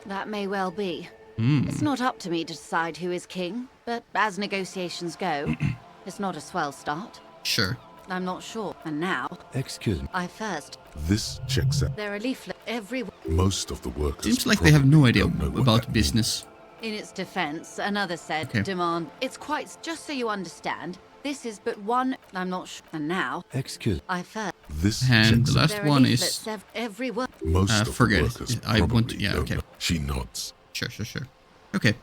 20 That may well be. Hmm. It's not up to me to decide who is king, but as negotiations go, it's not a swell start. Sure. I'm not sure. And now, Excuse me. I first. This checks out. There are leaflets every. Most of the workers Seems like they have no probably idea don't know what about that business. In its defense, another said, Okay. demand. It's quite. Just so you understand, this is but one. I'm not sure. And now, Excuse me. I first. This And checks the out. last There are one leaflets is... every work. Most of forget the it. workers I want probably to- yeah, don't okay. know. She nods. Sure. Okay.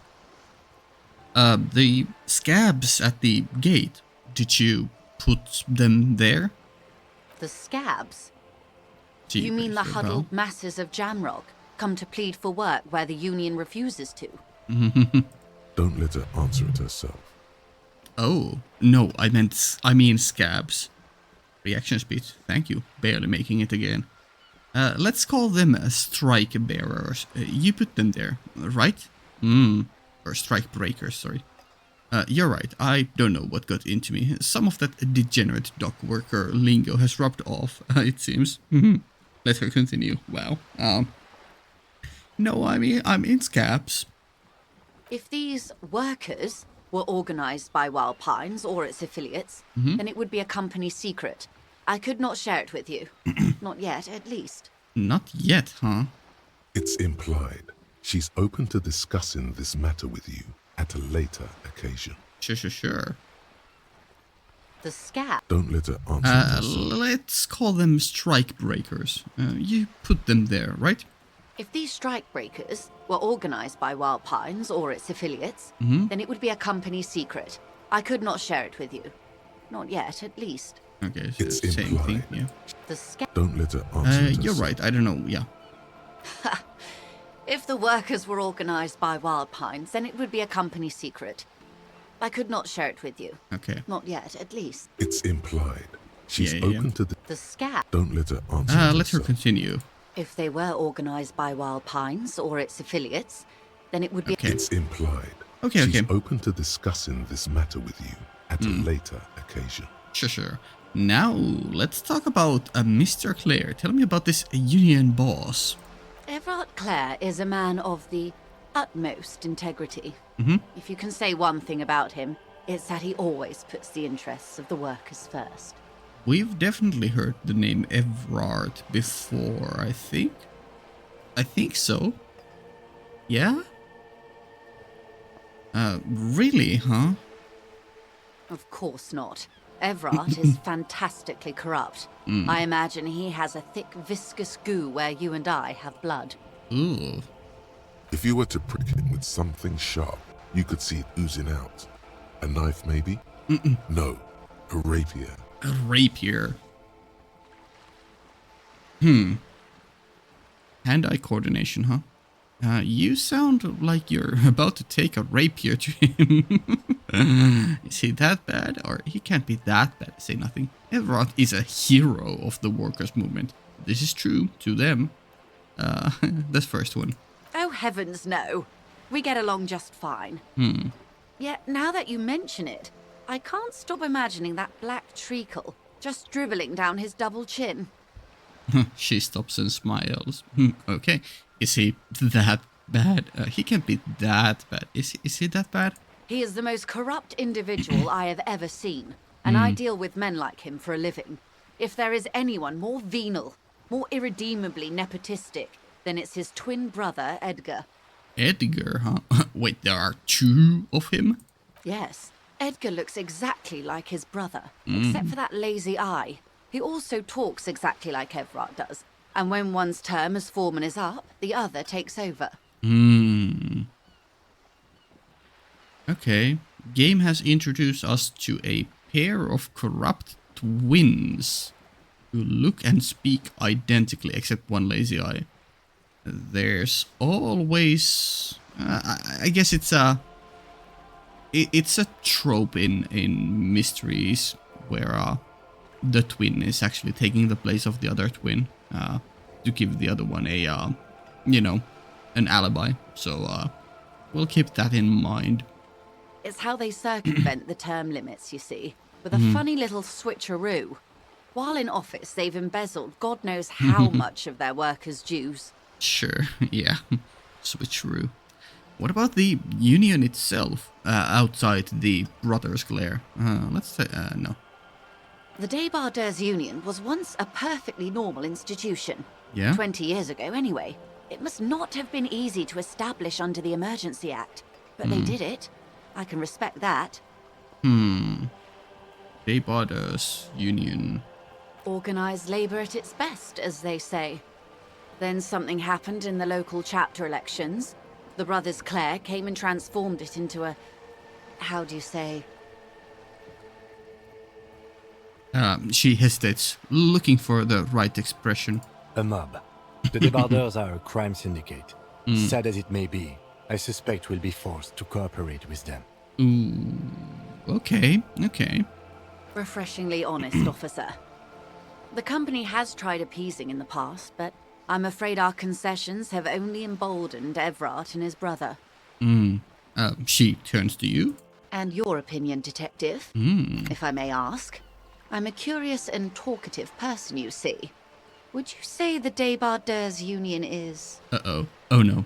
The scabs at the gate. Did you put them there? The scabs. Gee, You mean the well. huddled masses of Jamrock come to plead for work where the union refuses to? Don't let her answer it herself. Oh, no, I mean scabs. Reaction speed, thank you. Barely making it again. Let's call them strike bearers. You put them there, right? Or strike breakers, sorry. You're right, I don't know what got into me. Some of that degenerate dock worker lingo has rubbed off, it seems. Let her continue. Wow. No, I mean scabs. If these workers were organized by Wild Pines or its affiliates, then it would be a company secret. I could not share it with you. Not yet, at least. Not yet, huh? It's implied. She's open to discussing this matter with you at a later occasion. Sure. The scab. Don't let her answer it herself. Let's call them strike breakers. You put them there, right? If these strike breakers were organized by Wild Pines or its affiliates, then it would be a company secret. I could not share it with you. Not yet, at least. Okay, so It's same thing, implied. yeah. The scab. Don't let her answer it You're herself. right, I don't know, yeah. If the workers were organized by Wild Pines, then it would be a company secret. I could not share it with you. Okay. Not yet, at least. It's implied. She's Yeah. open to the... The scab. Don't let her answer it Let her herself. continue. If they were organized by Wild Pines or its affiliates, then it would be. Okay. It's implied. Okay. She's open to discussing this matter with you at a later occasion. Sure. Now, let's talk about Mr. Clare. Tell me about this union boss. Everard Clare is a man of the utmost integrity. If you can say one thing about him, it's that he always puts the interests of the workers first. We've definitely heard the name Everard before, I think. I think so. Yeah? Really, huh? Of course not. Everard is fantastically corrupt. I imagine he has a thick, viscous goo where you and I have blood. Ooh. If you were to prick him with something sharp, you could see it oozing out. A knife, maybe? No, a rapier. A rapier. Hand-eye coordination, huh? You sound like you're about to take a rapier to him. Is he that bad? Or he can't be that bad, say nothing. Everard is a hero of the workers' movement. This is true to them. That's first one. Oh, heavens, no. We get along just fine. Yet, now that you mention it, I can't stop imagining that black treacle just dribbling down his double chin. She stops and smiles. Okay. Is he that bad? He can't be that bad. Is he that bad? He is the most corrupt individual I have ever seen, and I deal with men like him for a living. If there is anyone more venal, more irredeemably nepotistic, then it's his twin brother, Edgar. Edgar, huh? Wait, there are two of him? Yes, Edgar looks exactly like his brother, except for that lazy eye. He also talks exactly like Everard does. And when one's term as foreman is up, the other takes over. Okay. Game has introduced us to a pair of corrupt twins who look and speak identically except one lazy eye. There's always... I guess it's a trope in mysteries where the twin is actually taking the place of the other twin to give the other one a, an alibi. So we'll keep that in mind. It's how they circumvent the term limits, you see, with a funny little switcheroo. While in office, they've embezzled God knows how much of their workers' dues. Sure, yeah. Switcheroo. What about the union itself, outside the Brothers' Glare? Let's say, no. The Débardeurs Union was once a perfectly normal institution. Yeah? 20 years ago, anyway. It must not have been easy to establish under the Emergency Act. But they did it. I can respect that. Débardeurs Union. Organised labour at its best, as they say. Then something happened in the local chapter elections. The Brothers Clare came and transformed it into a... how do you say... She hesitates, looking for the right expression. A mob. The Débardeurs are a crime syndicate. Sad as it may be, I suspect we'll be forced to cooperate with them. Ooh, okay. Refreshingly honest, officer. The company has tried appeasing in the past, but I'm afraid our concessions have only emboldened Everard and his brother. She turns to you. And your opinion, detective, if I may ask. I'm a curious and talkative person, you see. Would you say the Débardeurs Union is... Uh-oh. Oh no.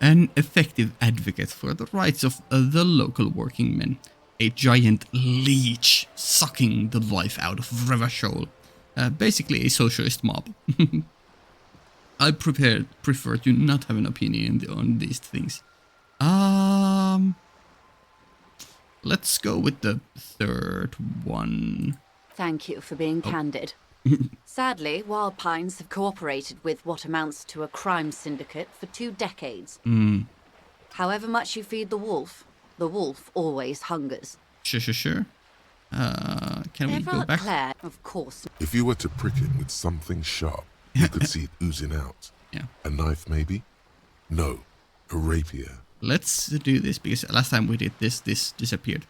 An effective advocate for the rights of the local working men. A giant leech sucking the life out of Revachol. Basically a socialist mob. I prefer to not have an opinion on these things. Let's go with the third one. Thank you for being candid. Sadly, Wild Pines have cooperated with what amounts to a crime syndicate for 2 decades. However much you feed the wolf always hungers. Sure. Can we go Everard back? Clare, of course. If you were to prick it with something sharp, you could see it oozing out. Yeah. A knife, maybe? No, a rapier. Let's do this, because last time we did this disappeared.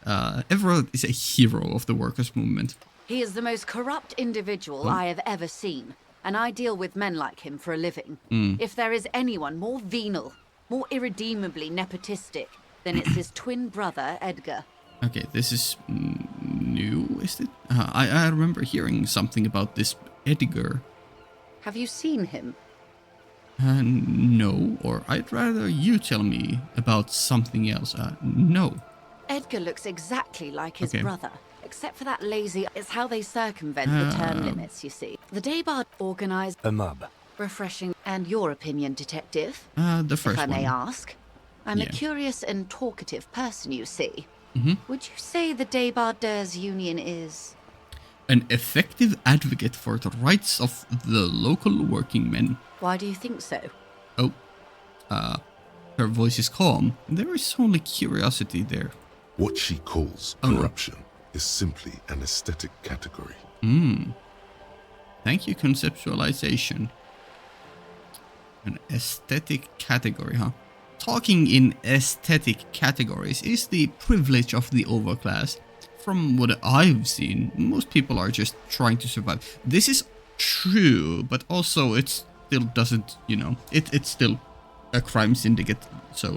Everard is a hero of the workers' movement. He is the most corrupt individual I have ever seen, and I deal with men like him for a living. If there is anyone more venal, more irredeemably nepotistic, then it's his twin brother, Edgar. Okay, this is new, is it? I remember hearing something about this Edgar. Have you seen him? No, or I'd rather you tell me about something else. No. Edgar looks exactly like his Okay. brother, except for that lazy... It's how they circumvent the term limits, you see. The Daybard organized... A mob. Refreshing. And your opinion, detective? The first if I may one. ask. I'm a Yeah. curious and talkative person, you see. Would you say the Débardeurs Union is... An effective advocate for the rights of the local working men. Why do you think so? Oh, her voice is calm. There is only curiosity there. What she calls corruption is simply an aesthetic category. Thank you, conceptualization. An aesthetic category, huh? Talking in aesthetic categories is the privilege of the overclass. From what I've seen, most people are just trying to survive. This is true, but also it still doesn't, it's still a crime syndicate. So,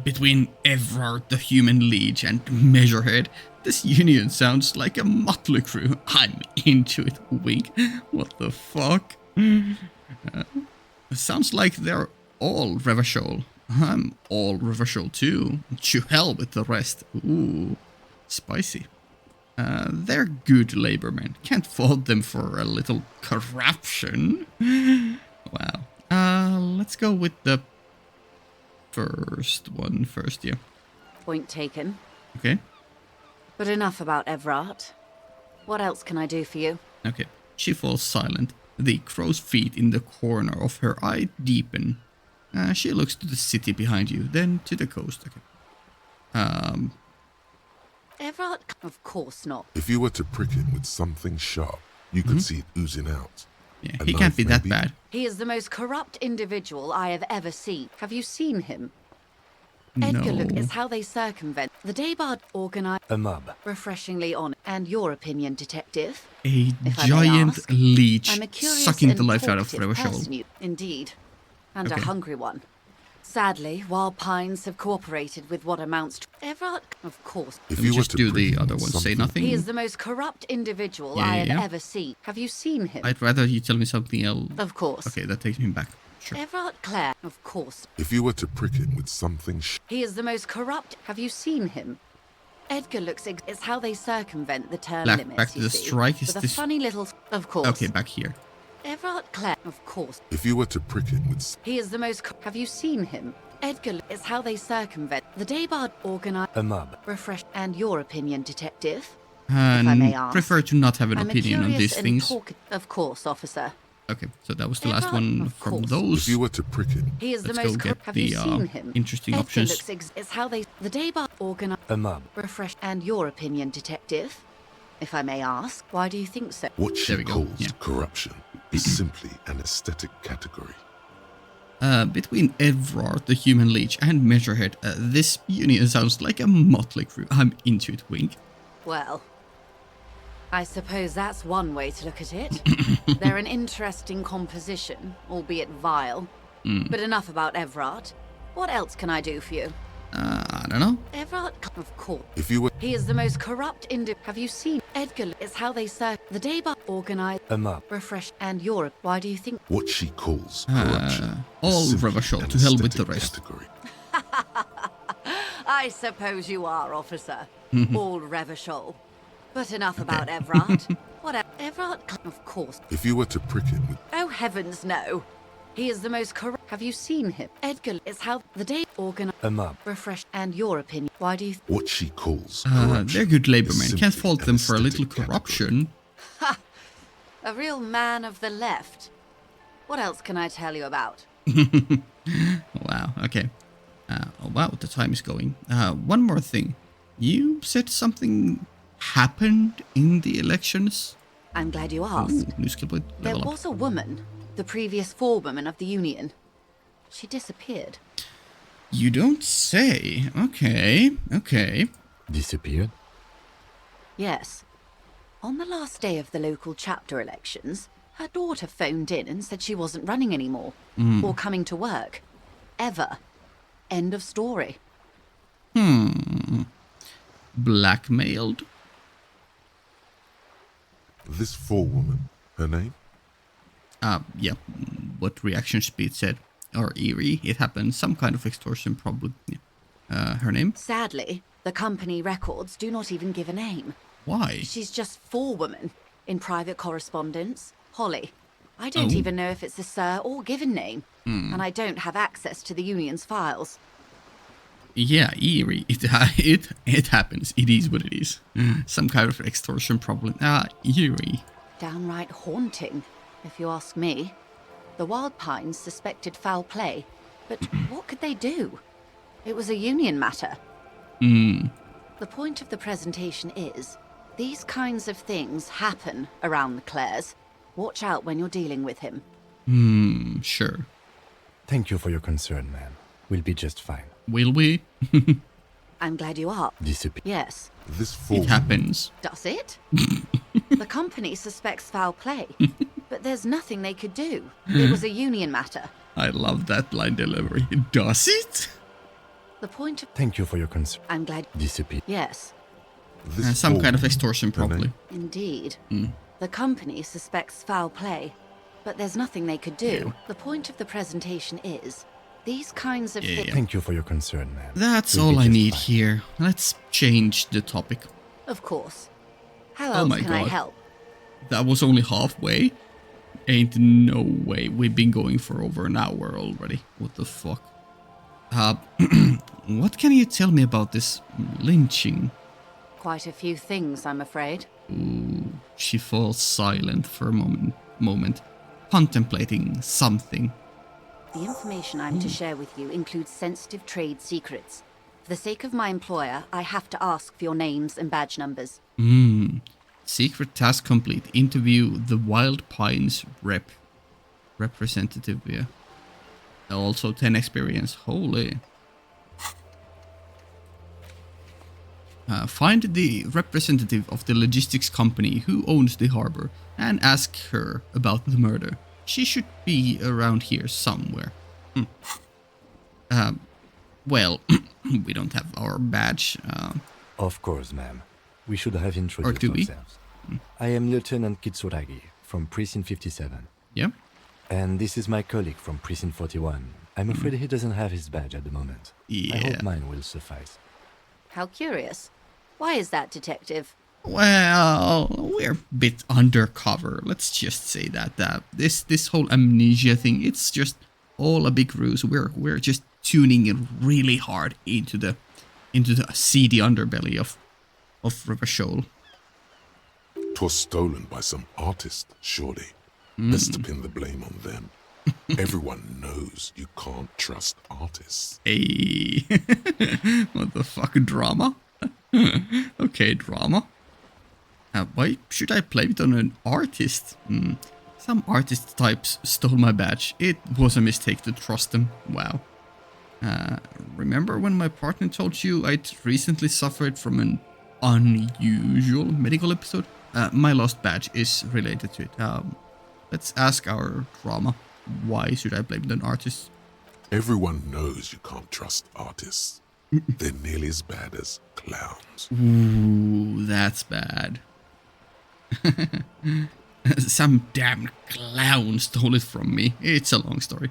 between Everard the Human Leech and Measurehead, this union sounds like a motley crew. I'm into it, wink. What the fuck? Sounds like they're all Revachol. I'm all Revachol too. To hell with the rest. Ooh, spicy. They're good labormen. Can't fault them for a little corruption. Wow. Let's go with the first one first, yeah. Point taken. Okay. But enough about Everard. What else can I do for you? Okay. She falls silent. The crow's feet in the corner of her eye deepen. She looks to the city behind you, then to the coast. Okay. Everard? Of course not. If you were to prick him with something sharp, you could see it oozing out. Yeah, A he can't knife, be that maybe? bad. He is the most corrupt individual I have ever seen. Have you seen him? Edgar, look, No. it's how they circumvent. The Daybard organize A mob. refreshingly on. And your opinion, detective? A If I may giant ask, leech I'm a curious sucking and the life out of talkative Revachol. person, indeed. And Okay. a hungry one. Sadly, Wild Pines have cooperated with what amounts to... Everard? Of course. If Let me you were just to do prick the him other with one. Say something- nothing. He is the most corrupt individual Yeah, I have yeah. ever seen. Have you seen him? I'd rather you tell me something else. Of course. Okay, that takes me back. Sure. Everard Clare? Of course. If you were to prick him with something He is the most corrupt. Have you seen him? Edgar looks. It's how they circumvent the term Back- limits. back to you the see, strike, is with this- a funny little. Of course. Okay, back here. Everard Clare. Of course. If you were to prick him with He is the most. Have you seen him? Edgar. It's how they circumvent the Daybard organize. A mob. Refresh. And your opinion, detective? I may ask. Prefer to not have an I'm a opinion on curious these and things. Of course, officer. Okay, so that was the last Everard, one of from course. If those. you were to prick him, He is the Let's most. go get Have the you seen him? interesting Edgar options. Looks it's how they. The Daybard organize. A mob. Refresh. And your opinion, detective? If I may ask, why do you think so? what she There we go, calls yeah. corruption is simply an aesthetic category. Between Evrard, the human leech, and Measurehead, this union sounds like a motley crew. I'm into it, wink. Well, I suppose that's one way to look at it. They're an interesting composition, albeit vile. But enough about Evrard. What else can I do for you? I don't know. Evrard, of course. If you were He is the most corrupt Have you seen Edgar? It's how they the Daybard organize, A mob. refresh, and Europe. Why do you think? what she calls corruption all is simply Revachol, an to hell with the aesthetic rest. category. I suppose you are, officer. All Revachol. But enough about Evrard. What Evrard? Of course. If you were to prick him with Oh heavens, no. He is the most corrupt. Have you seen him? Edgar is how the day organize, A mob. refresh, and your opinion. Why do you? what she calls corruption. They're good labor is men. Can't simply fault an them for a little aesthetic corruption. A real man of the left. What else can I tell you about? Wow, okay. Oh, wow, the time is going. One more thing. You said something happened in the elections? I'm glad you Ooh, asked. new skill point, There level up. was a woman, the previous forewoman of the Union. She disappeared. You don't say. Okay, okay. Disappeared? Yes. On the last day of the local chapter elections, her daughter phoned in and said she wasn't running anymore, or coming to work. Ever. End of story. Blackmailed? This forewoman, her name? Yeah. What reaction speed said. Or eerie. It happened. Some kind of extortion, probably. Yeah. Her name? Sadly, the company records do not even give a name. Why? She's just forewoman in private correspondence. Holly. I don't Oh. even know if it's a sir or given name. And I don't have access to the Union's files. Yeah, eerie. It happens. It is what it is. Some kind of extortion problem. Eerie. Downright haunting, if you ask me. The Wild Pines suspected foul play, but what could they do? It was a Union matter. The point of the presentation is, these kinds of things happen around the Clares. Watch out when you're dealing with him. Sure. Thank you for your concern, ma'am. We'll be just fine. Will we? I'm glad you are. Disappear. Yes. This It forewoman. happens. Does it? The company suspects foul play, but there's nothing they could do. It was a Union matter. I love that line delivery. Does it? The point of... Thank you for your concern. I'm glad... Disappear. Yes, This Some kind of forewoman, extortion, her name? probably. indeed. The company suspects foul play, but there's nothing they could do. The point of the presentation is, these kinds of things... Thank you for your concern, ma'am. That's We'll all be I just need fine. here. Let's change the topic. Of course. How Oh else my can I God. help? That was only halfway. Ain't no way. We've been going for over an hour already. What the fuck? What can you tell me about this lynching? Quite a few things, I'm afraid. Ooh. She falls silent for a moment, contemplating something. The information I'm to share with you includes sensitive trade secrets. For the sake of my employer, I have to ask for your names and badge numbers. Secret task complete. Interview the Wild Pines representative, yeah. Also 10 experience. Holy. Find the representative of the logistics company who owns the harbor and ask her about the murder. She should be around here somewhere. Well, we don't have our badge. Of course, ma'am. We should have introduced do we? ourselves. I am Lieutenant Kitsuragi from Precinct 57. Yeah? And this is my colleague from Precinct 41. I'm afraid he doesn't have his badge at the moment. Yeah. I hope mine will suffice. How curious. Why is that, Detective? Well, we're a bit undercover. Let's just say that. This whole amnesia thing, it's just all a big ruse. We're just tuning in really hard into the seedy underbelly of River Shoal. 'Twas stolen by some artist, surely. Best to pin the blame on them. Everyone knows you can't trust artists. Hey, what the fuck, drama? Okay, drama. Why should I blame it on an artist? Some artist types stole my badge. It was a mistake to trust them. Wow. Remember when my partner told you I'd recently suffered from an unusual medical episode? My lost badge is related to it. Let's ask our drama. Why should I blame an artist? Everyone knows you can't trust artists. They're nearly as bad as clowns. Ooh, that's bad. Some damn clown stole it from me. It's a long story.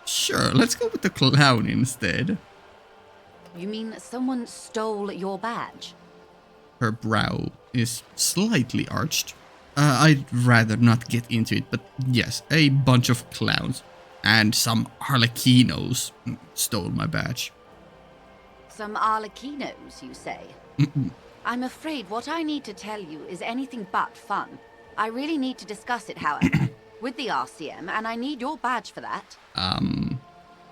Sure, let's go with the clown instead. You mean someone stole your badge? Her brow is slightly arched. I'd rather not get into it, but yes, a bunch of clowns and some harlequinos stole my badge. Some arlequinos, you say? I'm afraid what I need to tell you is anything but fun. I really need to discuss it, however, with the RCM, and I need your badge for that.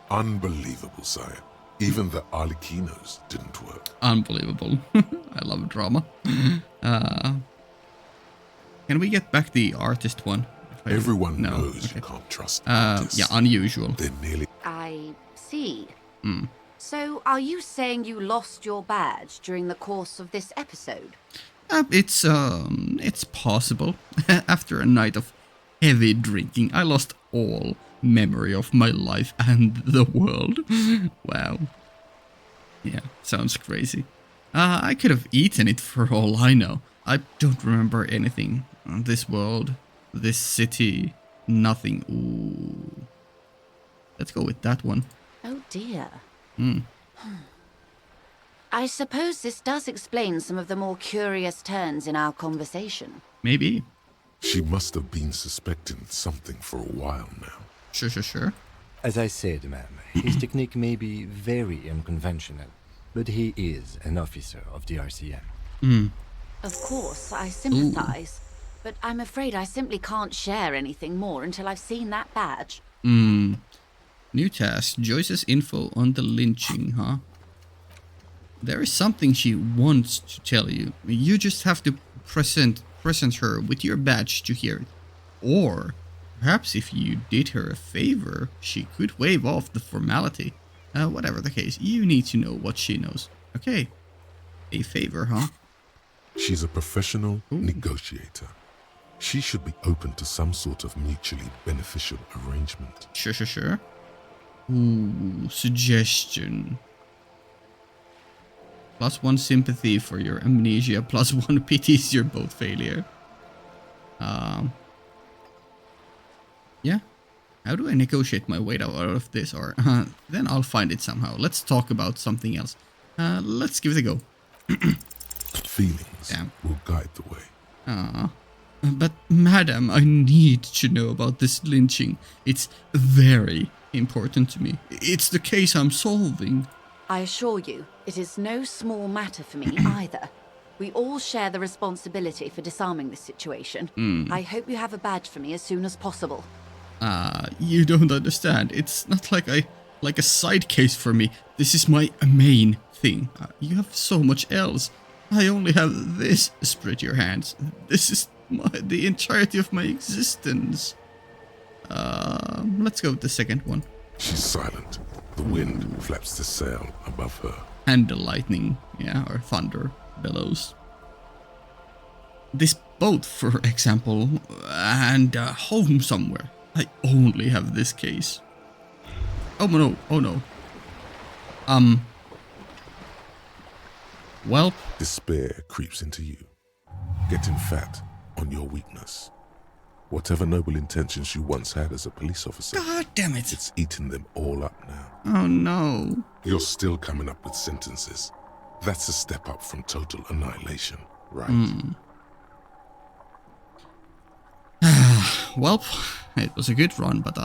Unbelievable, sire. Even the arlequinos didn't work. Unbelievable. I love drama. Can we get back the artist one? Everyone No, knows okay. you can't trust artists. Yeah, unusual. They're nearly... I see. So, are you saying you lost your badge during the course of this episode? It's possible. After a night of heavy drinking, I lost all memory of my life and the world. Wow. Yeah, sounds crazy. I could have eaten it for all I know. I don't remember anything. This world, this city, nothing. Ooh. Let's go with that one. Oh dear. I suppose this does explain some of the more curious turns in our conversation. Maybe. She must have been suspecting something for a while now. Sure. As I said, ma'am, his technique may be very unconventional, but he is an officer of the RCM. Of course, I sympathize, but I'm afraid I simply can't share anything more until I've seen that badge. New task. Joyce's info on the lynching, huh? There is something she wants to tell you. You just have to present her with your badge to hear it. Or perhaps if you did her a favor, she could waive off the formality. Whatever the case, you need to know what she knows. Okay. A favor, huh? She's a professional negotiator. She should be open to some sort of mutually beneficial arrangement. Sure. Ooh, suggestion. +1 sympathy for your amnesia, +1 pities your boat failure. Yeah. How do I negotiate my way out of this? Or then I'll find it somehow. Let's talk about something else. Let's give it a go. Feelings will guide the way. But madam, I need to know about this lynching. It's very important to me. It's the case I'm solving. I assure you, it is no small matter for me either. We all share the responsibility for disarming this situation. I hope you have a badge for me as soon as possible. You don't understand. It's not like a side case for me. This is my main thing. You have so much else. I only have this. Spread your hands. This is the entirety of my existence. Let's go with the second one. She's silent. The wind flaps the sail above her. And the lightning, yeah, or thunder bellows. This boat, for example, and home somewhere. I only have this case. Oh no, oh no. Well. Despair creeps into you, getting fat on your weakness. Whatever noble intentions you once had as a police officer, God damn it. it's eating them all up now. Oh no. You're still coming up with sentences. That's a step up from total annihilation, right? Well, it was a good run, but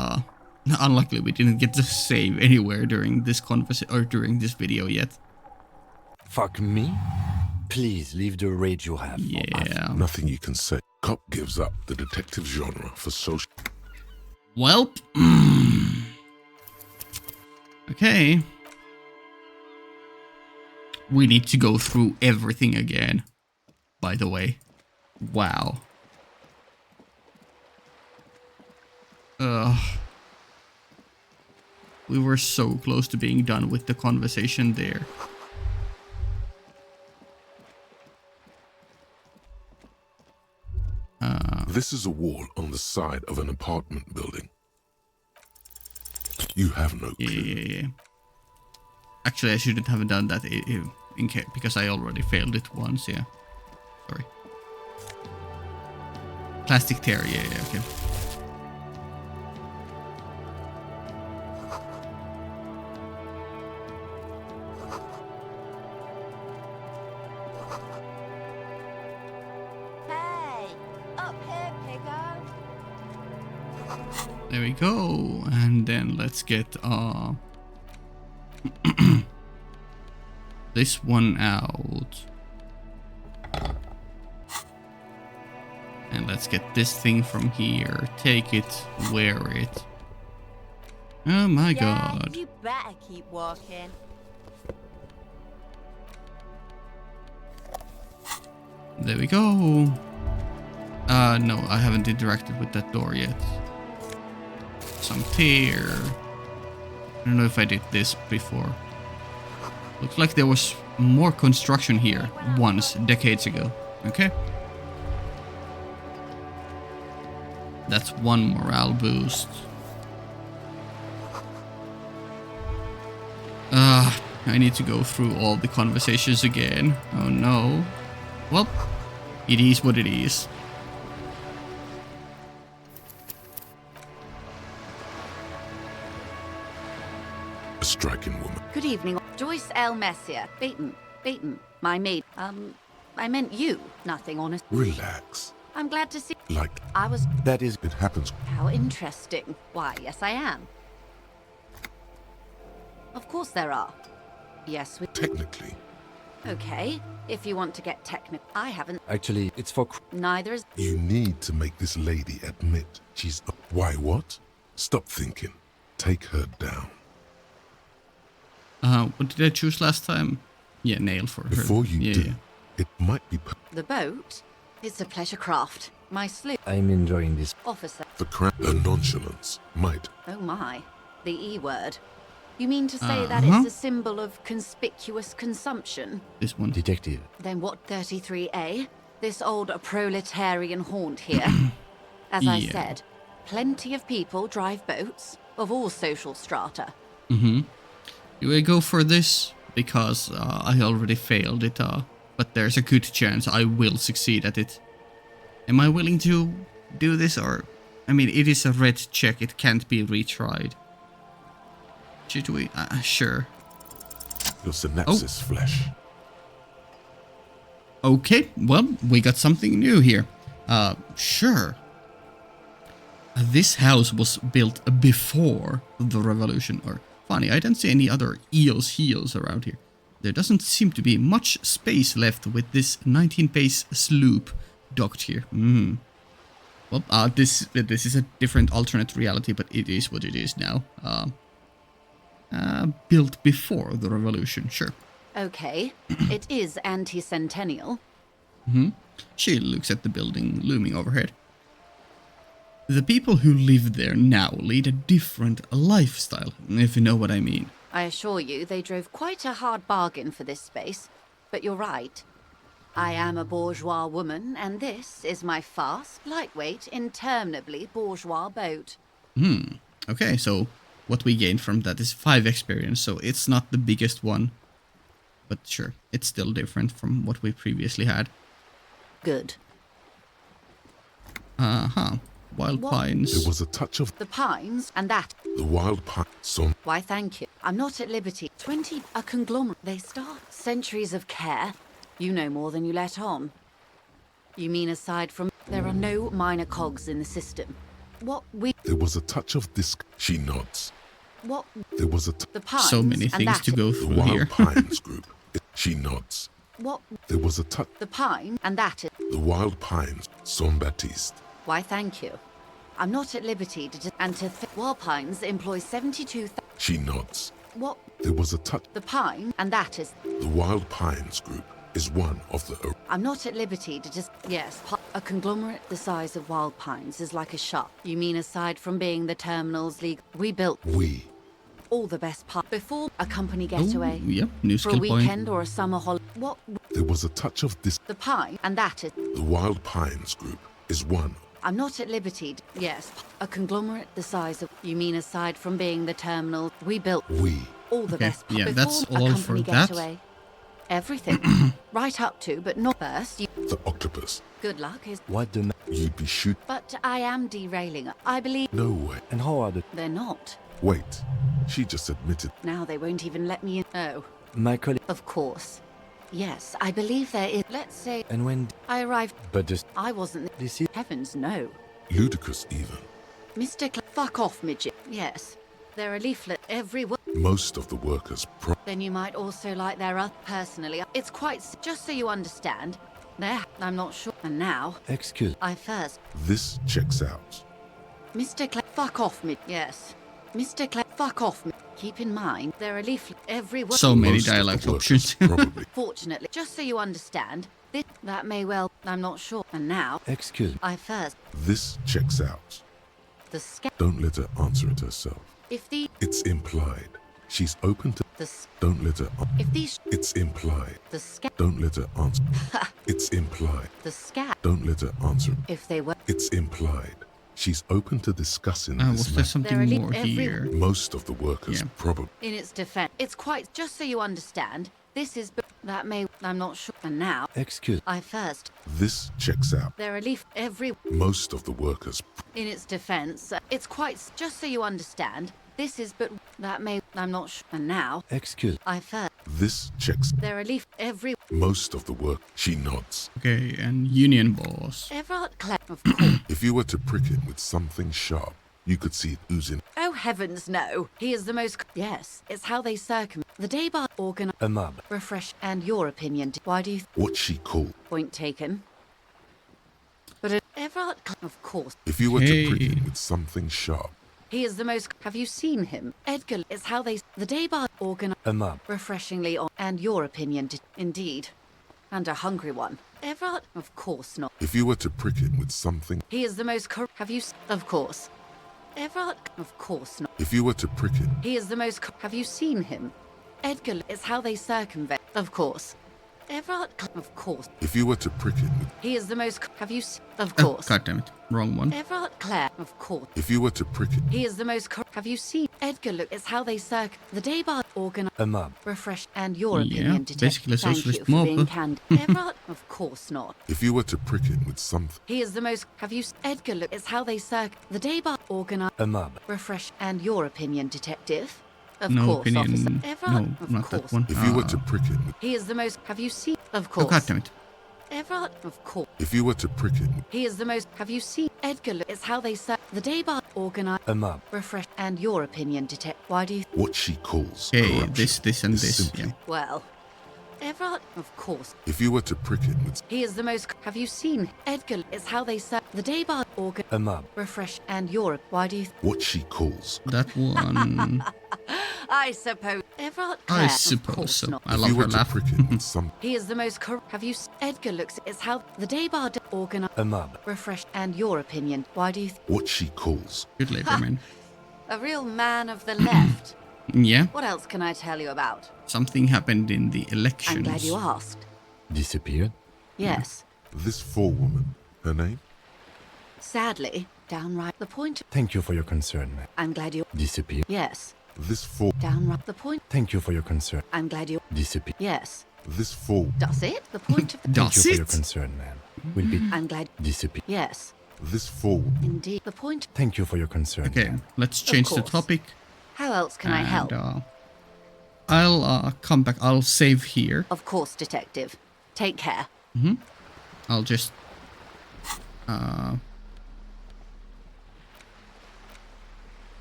unluckily we didn't get to save anywhere during this during this video yet. Fuck me? Please leave the rage you have. Yeah. Nothing you can say. Cop gives up the detective genre for social. Well. Okay. We need to go through everything again. By the way. Wow. We were so close to being done with the conversation there. This is a wall on the side of an apartment building. You have no clue. Yeah. Actually, I shouldn't have done that in case, because I already failed it once, yeah. Sorry. Plastic tear, yeah, okay. Hey, up here, piggo. There we go. And then let's get this one out. And let's get this thing from here. Take it, wear it. Oh my god. You better keep walking. There we go. No, I haven't interacted with that door yet. Some tear. I don't know if I did this before. Looks like there was more construction here once, decades ago. Okay. That's one morale boost. I need to go through all the conversations again. Oh no. Well, it is what it is. A striking woman. Good evening. Joyce L. Messier. Baton, my maid. I meant you. Nothing, honest. Relax. I'm glad to see. Like, That is... it happens. How interesting. Why, yes, I am. Of course there are. Yes, we... Technically, Okay, if you want to get technical. I haven't. Actually, it's for... Neither is... you need to make this lady admit she's a... Why what? Stop thinking. Take her down. What did I choose last time? Yeah, nail for her. Before you do, Yeah. it might be The boat? It's a pleasure craft. My sloop I'm enjoying this. officer. the crap. Her nonchalance might. Oh my. The E word. You mean to say that it's a symbol of conspicuous consumption? This one. Detective. Then what 33A? This old proletarian haunt here. As I Yeah. said, plenty of people drive boats of all social strata. Do I go for this? Because I already failed it, but there's a good chance I will succeed at it. Am I willing to do this, or... I mean, it is a red check, it can't be retried. Should we? Sure. Your synapses flesh. Okay, well, we got something new here. Sure. This house was built before the revolution, or Funny, I don't see any other eel's heels around here. There doesn't seem to be much space left with this 19-pace sloop docked here. Well, this is a different alternate reality, but it is what it is now. Built before the revolution, sure. Okay, it is anti-centennial. She looks at the building looming overhead. The people who live there now lead a different lifestyle, if you know what I mean. I assure you, they drove quite a hard bargain for this space. But you're right. I am a bourgeois woman, and this is my fast, lightweight, interminably bourgeois boat. Okay, so what we gained from that is 5 experience, so it's not the biggest one. But sure, it's still different from what we previously had. Good. Wild What? pines. There was a touch of The pines, and that. the wild pine. Why, thank you. I'm not at liberty. 20, a conglomerate. They start. Centuries of care. You know more than you let on. You mean aside from... There are no minor cogs in the system. What we... There was a touch of this. She nods. What... There was a The pines, So many and things that to go the through wild here. pines group. She nods. What... There was a touch. The pine, and that is... The wild pines. Son Baptiste. Why, thank you. I'm not at liberty to... And to... Wild pines employ 72... She nods. What... There was a touch. The pine, and that is... The wild pines group is one of the. I'm not at liberty to just... Yes, a conglomerate the size of Wild Pines is like a shop. You mean aside from being the terminals league, we built We. all the best part before a company getaway. Oh, yep, new For a skill weekend point. or a summer holiday. What... There was a touch of this. The pine, and that is... The wild pines group is one. I'm not at liberty to... Yes, a conglomerate the size of... You mean aside from being the terminal, we built We. all the Okay, best yeah, before that's a all company for that. getaway. Everything. Right up to, but not first. The octopus. Good luck is... What the... You'd be shoot. But I am derailing. I believe No way. And how are the... they're not. Wait. She just admitted. Now they won't even let me in. Oh, My colleague... of course. Yes, I believe there is. Let's say And when... I arrived. But this... I wasn't. This is... Heavens, no. Ludicrous even. Mr. Fuck off, midget. Yes. There are leaflet everywhere. Most of the workers. Then you might also like their other. Personally, it's quite. Just so you understand. There. I'm not sure. And now, Excuse... I first. This checks out. Mr. Fuck off, mid. Yes. Mr. Fuck off, mid. Keep in mind, there are leaflet everywhere. So many Most of the dialect workers options. probably. Fortunately, just so you understand, that may well. I'm not sure. And now, Excuse... I first. This checks out. The sca- Don't let her answer it herself. If the. It's implied. She's open to. The. s- Don't let her. If these. It's implied. The sca- Don't let her answer. It's implied. The scat. Don't let her answer. If they were. It's implied. She's open to discussing Was this there matter. something There are more here? Most of the workers Yeah. probably. In its defense, it's quite. Just so you understand, this is. That may. I'm not sure. And now, Excuse... I first. This checks out. There are every. Most of the workers. In its defense, it's quite. Just so you understand, this is. But that may. I'm not sure. And now, Excuse... I first. This checks. There are every. Most of the work. She nods. Okay, and Union Boss. Everard of course. If you were to prick him with something sharp, you could see it oozing. Oh heavens, no! He is the most. Yes, it's how they the day bar organ. A mob. Refresh. And your opinion? Why do you? What she called. Point taken. But Everard, of course, If you were to prick Hey. him with something sharp, he is the most. Have you seen him? Edgar is how the day bar organ. A mob. Refreshingly on. And your opinion, indeed, and a hungry one. Everard, of course not. if you were to prick him with something, He is the most. Have you? Of course. Everard, of course not. if you were to prick him, He is the most. Have you seen him? Edgar is how they circumvent. Of course. Everard, of course. if you were to prick him with, He is the most. Have you? Of Oh, course. God damn it. Wrong one. Everard Clare, of course. if you were to prick him, He is the most. Have you seen Edgar? Look, it's how they the day bar organ. A mob. Refresh and your Yeah, opinion to basically a Thank socialist you for mob. being candid. Everard, of course not. if you were to prick him with something, He is the most. Have you? Edgar? Look, it's how they the day bar organ. A mob. Refresh and your opinion, detective. Of No course, opinion. officer. Everard, No, of not that course. one. if you were to prick him with, He is the most. Have you seen? Of Oh, course. God damn it. Everard, of course. If you were to prick it, He is the most. Have you seen Edgar? It's how they say the day bar organize, A mob. refresh, and your opinion detect. Why do you? what she calls Okay, corruption this, and is this. simply, Yeah. Well, Everard, of course. if you were to prick it with He is the most. Have you seen Edgar? It's how they say the day bar organ, A mob. refresh, and your. Why do you? what she calls, That one. I suppose Everard. Claire, I of suppose course so. not. I if love you were her to laugh. prick it with some, He is the most. Have you? Edgar looks. It's how the day bar organize, A mob. refresh, and your opinion. Why do you? what she calls, Good Laborman. A real man of the left. Yeah, What else can I tell you about? something happened in the I'm elections. glad you asked. Disappeared? Yes. this forewoman, her name? Sadly, downright the point. Thank you for your concern, ma'am. I'm glad you. Disappeared? Yes. This for Downright the point. Thank you for your concern. I'm glad you. Disappeared? Yes. this for Does it? The point of the. Thank Does you for your it? concern, ma'am. Will be I'm glad. disappeared. Yes. this for Indeed. The point. Thank you for your concern, Okay, ma'am. let's change the course. topic. How else can I help? I'll come back. I'll save here. Of course, detective. Take care. I'll just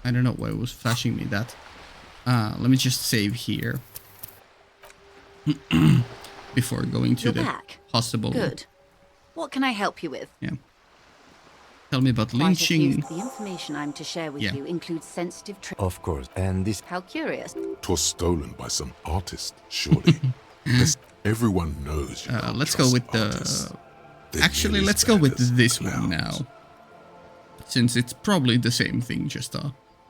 I don't know why it was flashing me that. Let me just save here before going to You're the back. possible. Good. What can I help you with? Yeah. Tell me about Quite a few. lynching. The information I'm to share with Yeah. you includes sensitive. Of course. And this How curious. twas stolen by some artist, surely. Everyone knows you can't Let's go trust with the. artists. They're Actually, nearly let's as go bad with as this clowns. one now, since it's probably the same thing. Just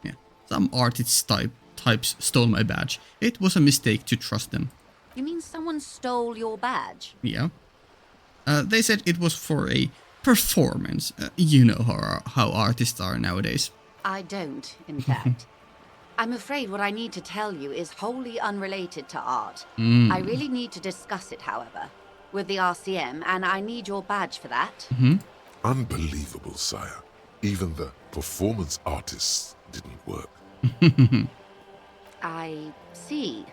yeah, some artist types stole my badge. It was a mistake to trust them. You mean someone stole your badge? Yeah. They said it was for a performance. You know how artists are nowadays. I don't, in fact. I'm afraid what I need to tell you is wholly unrelated to art. I really need to discuss it, however, with the RCM, and I need your badge for that. Unbelievable, sire. Even the performance artists didn't work. I see.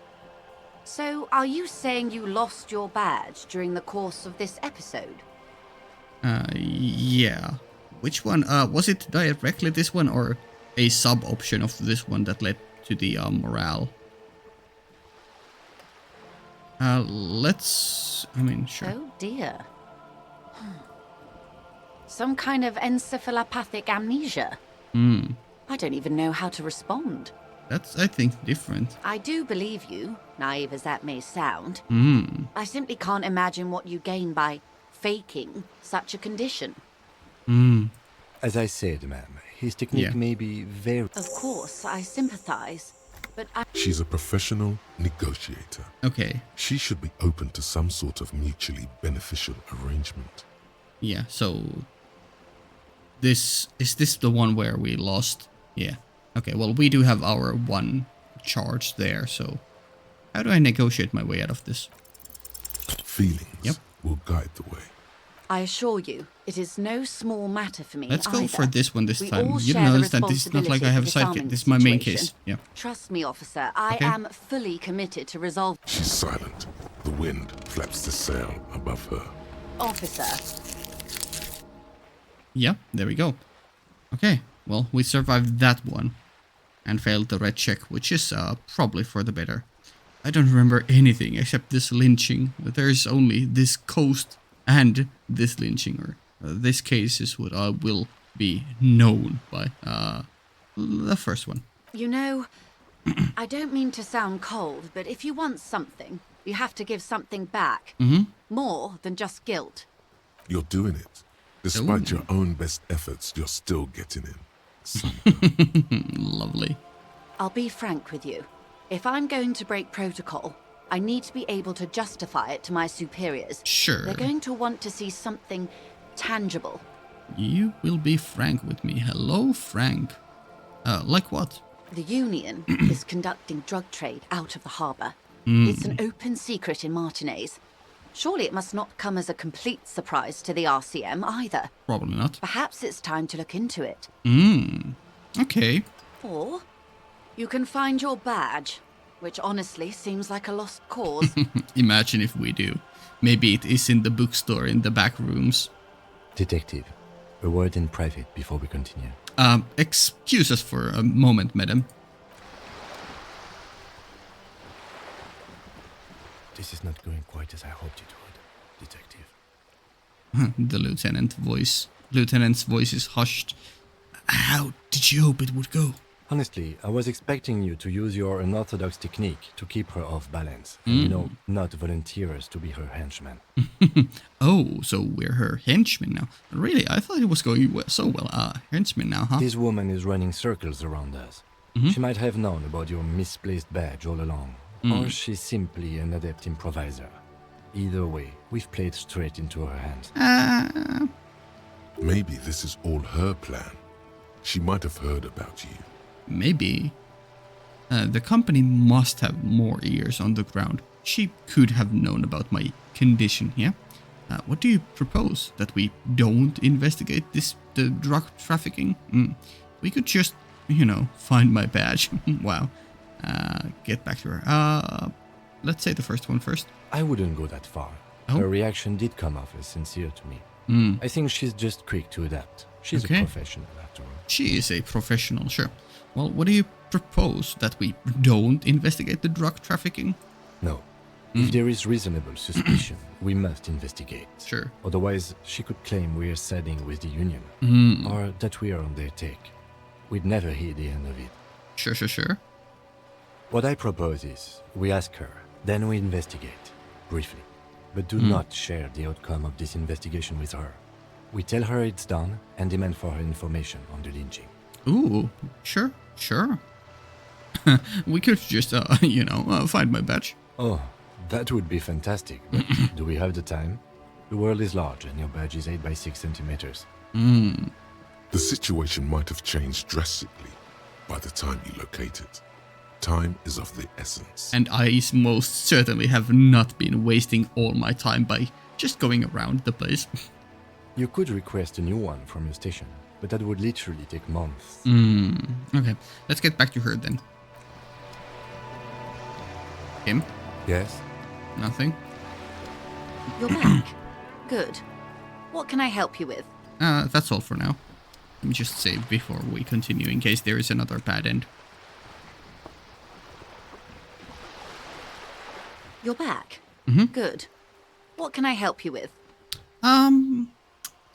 So, are you saying you lost your badge during the course of this episode? Yeah. Which one? Was it directly this one or a sub option of this one that led to the morale? I mean, sure. Oh dear. Some kind of encephalopathic amnesia. I don't even know how to respond. That's, I think, different. I do believe you, naive as that may sound. I simply can't imagine what you gain by faking such a condition. as I said, ma'am, his technique Yeah. may be very Of course, I sympathize, but She's a professional negotiator. Okay. She should be open to some sort of mutually beneficial arrangement. Yeah, so is this the one where we lost? Yeah. Okay, well, we do have our one charge there, so how do I negotiate my way out of this? Feelings Yep. will guide the way. I assure you, it is no small matter for me. Let's go either. for this one this We time. all You share the notice that this is not like I have a responsibility sidekick. of This is my main situation. case. Yeah. Trust me, officer, I Okay. am fully committed to resolve. She's silent. The wind flaps the sail above her. Officer, Yeah, there we go. Okay, well, we survived that one and failed the red check, which is probably for the better. I don't remember anything except this lynching. There's only this coast and this lynching, or this case is what I will be known by. The first one. you know, I don't mean to sound cold, but if you want something, you have to give something back. More than just guilt. You're doing it. Despite your own best efforts, you're still getting in. Lovely. I'll be frank with you. If I'm going to break protocol, I need to be able to justify it to my superiors. Sure. They're going to want to see something tangible. You will be frank with me. Hello, Frank. Like what? The Union is conducting drug trade out of the harbour. It's an open secret in Martinez. Surely it must not come as a complete surprise to the RCM either. Probably not. Perhaps it's time to look into it. Okay. Or you can find your badge which honestly seems like a lost cause. Imagine if we do. Maybe it is in the bookstore in the back rooms. Detective, a word in private before we continue. Excuse us for a moment, madam. This is not going quite as I hoped it would, Detective. The lieutenant's voice is hushed. How did you hope it would go? Honestly, I was expecting you to use your unorthodox technique to keep her off balance. And, not volunteer us to be her henchman. Oh, so we're her henchmen now. Really? I thought it was going so well. Henchmen now, huh? This woman is running circles around us. She might have known about your misplaced badge all along. Or she's simply an adept improviser. Either way, we've played straight into her hands. Maybe this is all her plan. She might have heard about you. Maybe. The company must have more ears on the ground. She could have known about my condition, yeah? What do you propose? That we don't investigate the drug trafficking? We could just, find my badge. Wow. Get back to her. Let's say the first one first. I wouldn't go that far. Oh? Her reaction did come off as sincere to me. I think she's just quick to adapt. She's Okay. a professional, after all. She is a professional, sure. Well, what do you propose? That we don't investigate the drug trafficking? No. If there is reasonable suspicion, we must investigate. Sure. Otherwise, she could claim we're siding with the union. Or that we are on their take. We'd never hear the end of it. Sure. What I propose is, we ask her, then we investigate, briefly. But do not share the outcome of this investigation with her. We tell her it's done and demand for her information on the lynching. Ooh, sure. We could just, find my badge. Oh, that would be fantastic, but do we have the time? The world is large and your badge is 8 by 6 centimeters. The situation might have changed drastically by the time you locate it. Time is of the essence. And I most certainly have not been wasting all my time by just going around the place. You could request a new one from your station, but that would literally take months. Okay, let's get back to her then. Him? Yes? Nothing? You're back. Good. What can I help you with? That's all for now. Let me just save before we continue in case there is another bad end. You're back. Good. What can I help you with?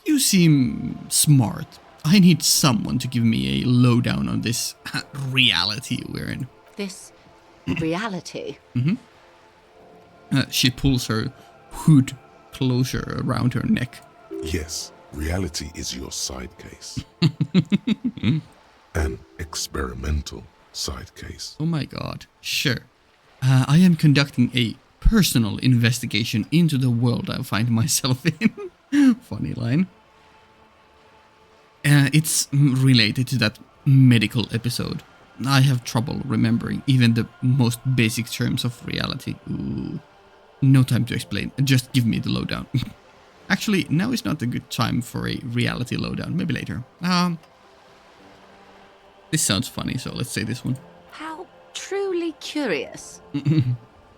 You seem smart. I need someone to give me a lowdown on this reality we're in. This reality. She pulls her hood closer around her neck. Yes, reality is your side case. An experimental side case. Oh my god. Sure. I am conducting a personal investigation into the world I find myself in. Funny line. It's related to that medical episode. I have trouble remembering even the most basic terms of reality. Ooh. No time to explain. Just give me the lowdown. Actually, now is not a good time for a reality lowdown. Maybe later. This sounds funny, so let's say this one. How truly curious.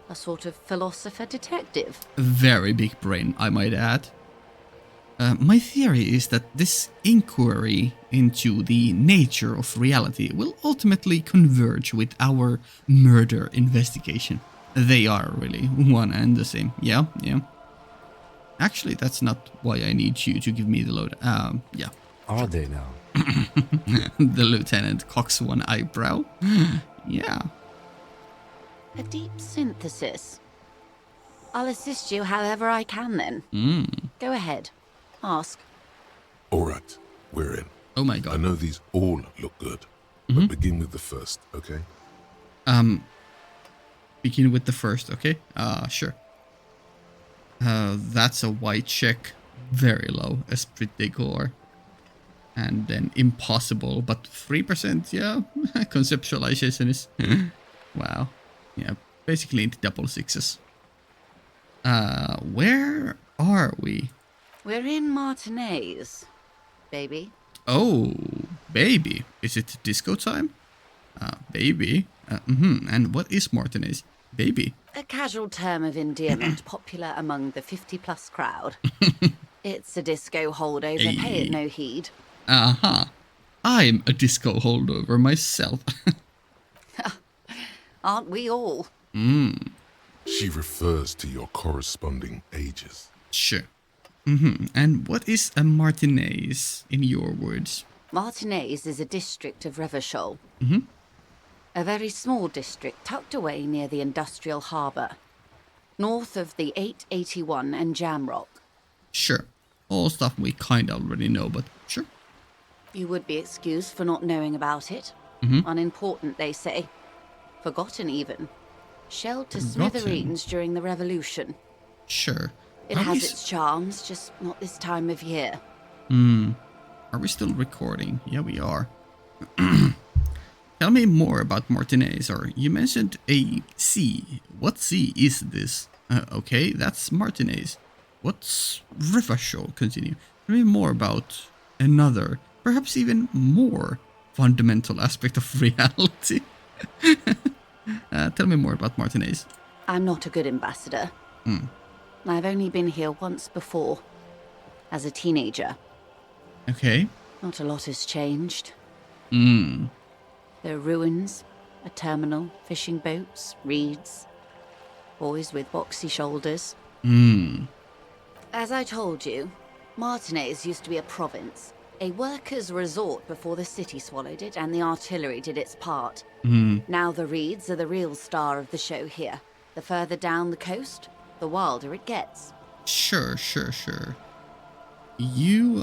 A sort of philosopher detective. Very big brain, I might add. My theory is that this inquiry into the nature of reality will ultimately converge with our murder investigation. They are really one and the same. Yeah. Actually, that's not why I need you to give me the load. Yeah. Are they now? The lieutenant cocks one eyebrow. Yeah. A deep synthesis. I'll assist you however I can then. Go ahead. Ask. All right, we're in. Oh my I god. know these all look good, but begin with the first, okay? Begin with the first, okay? Sure. That's a white check. Very low. Esprit de corps. And then impossible, but 3%, yeah. Conceptualization is... wow. Yeah, basically into double sixes. Where are we? We're in Martinez, baby. Oh, baby. Is it disco time? Baby. And what is Martinez? Baby. A casual term of endearment popular among the 50-plus crowd. It's a disco holdover, pay it no heed. I'm a disco holdover myself. Aren't we all? She refers to your corresponding ages. Sure. And what is a Martinez, in your words? Martinez is a district of Revachol. A very small district tucked away near the industrial harbour, north of the 881 and Jamrock. Sure. All stuff we kinda already know, but sure. You would be excused for not knowing about it. Unimportant, they say. Forgotten, even. Shelled to smithereens during the Revolution. Sure. It has its charms, just not this time of year. Are we still recording? Yeah, we are. Tell me more about Martinez, or you mentioned a sea. What sea is this? Okay, that's Martinez. What's Revachol? Continue. Tell me more about another, perhaps even more fundamental aspect of reality. Tell me more about Martinez. I'm not a good ambassador. I've only been here once before, as a teenager. Okay. Not a lot has changed. Hmm. There are ruins, a terminal, fishing boats, reeds, boys with boxy shoulders. Hmm. As I told you, Martinez used to be a province, a workers' resort before the city swallowed it and the artillery did its part. Now the reeds are the real star of the show here. The further down the coast, the wilder it gets. Sure. You,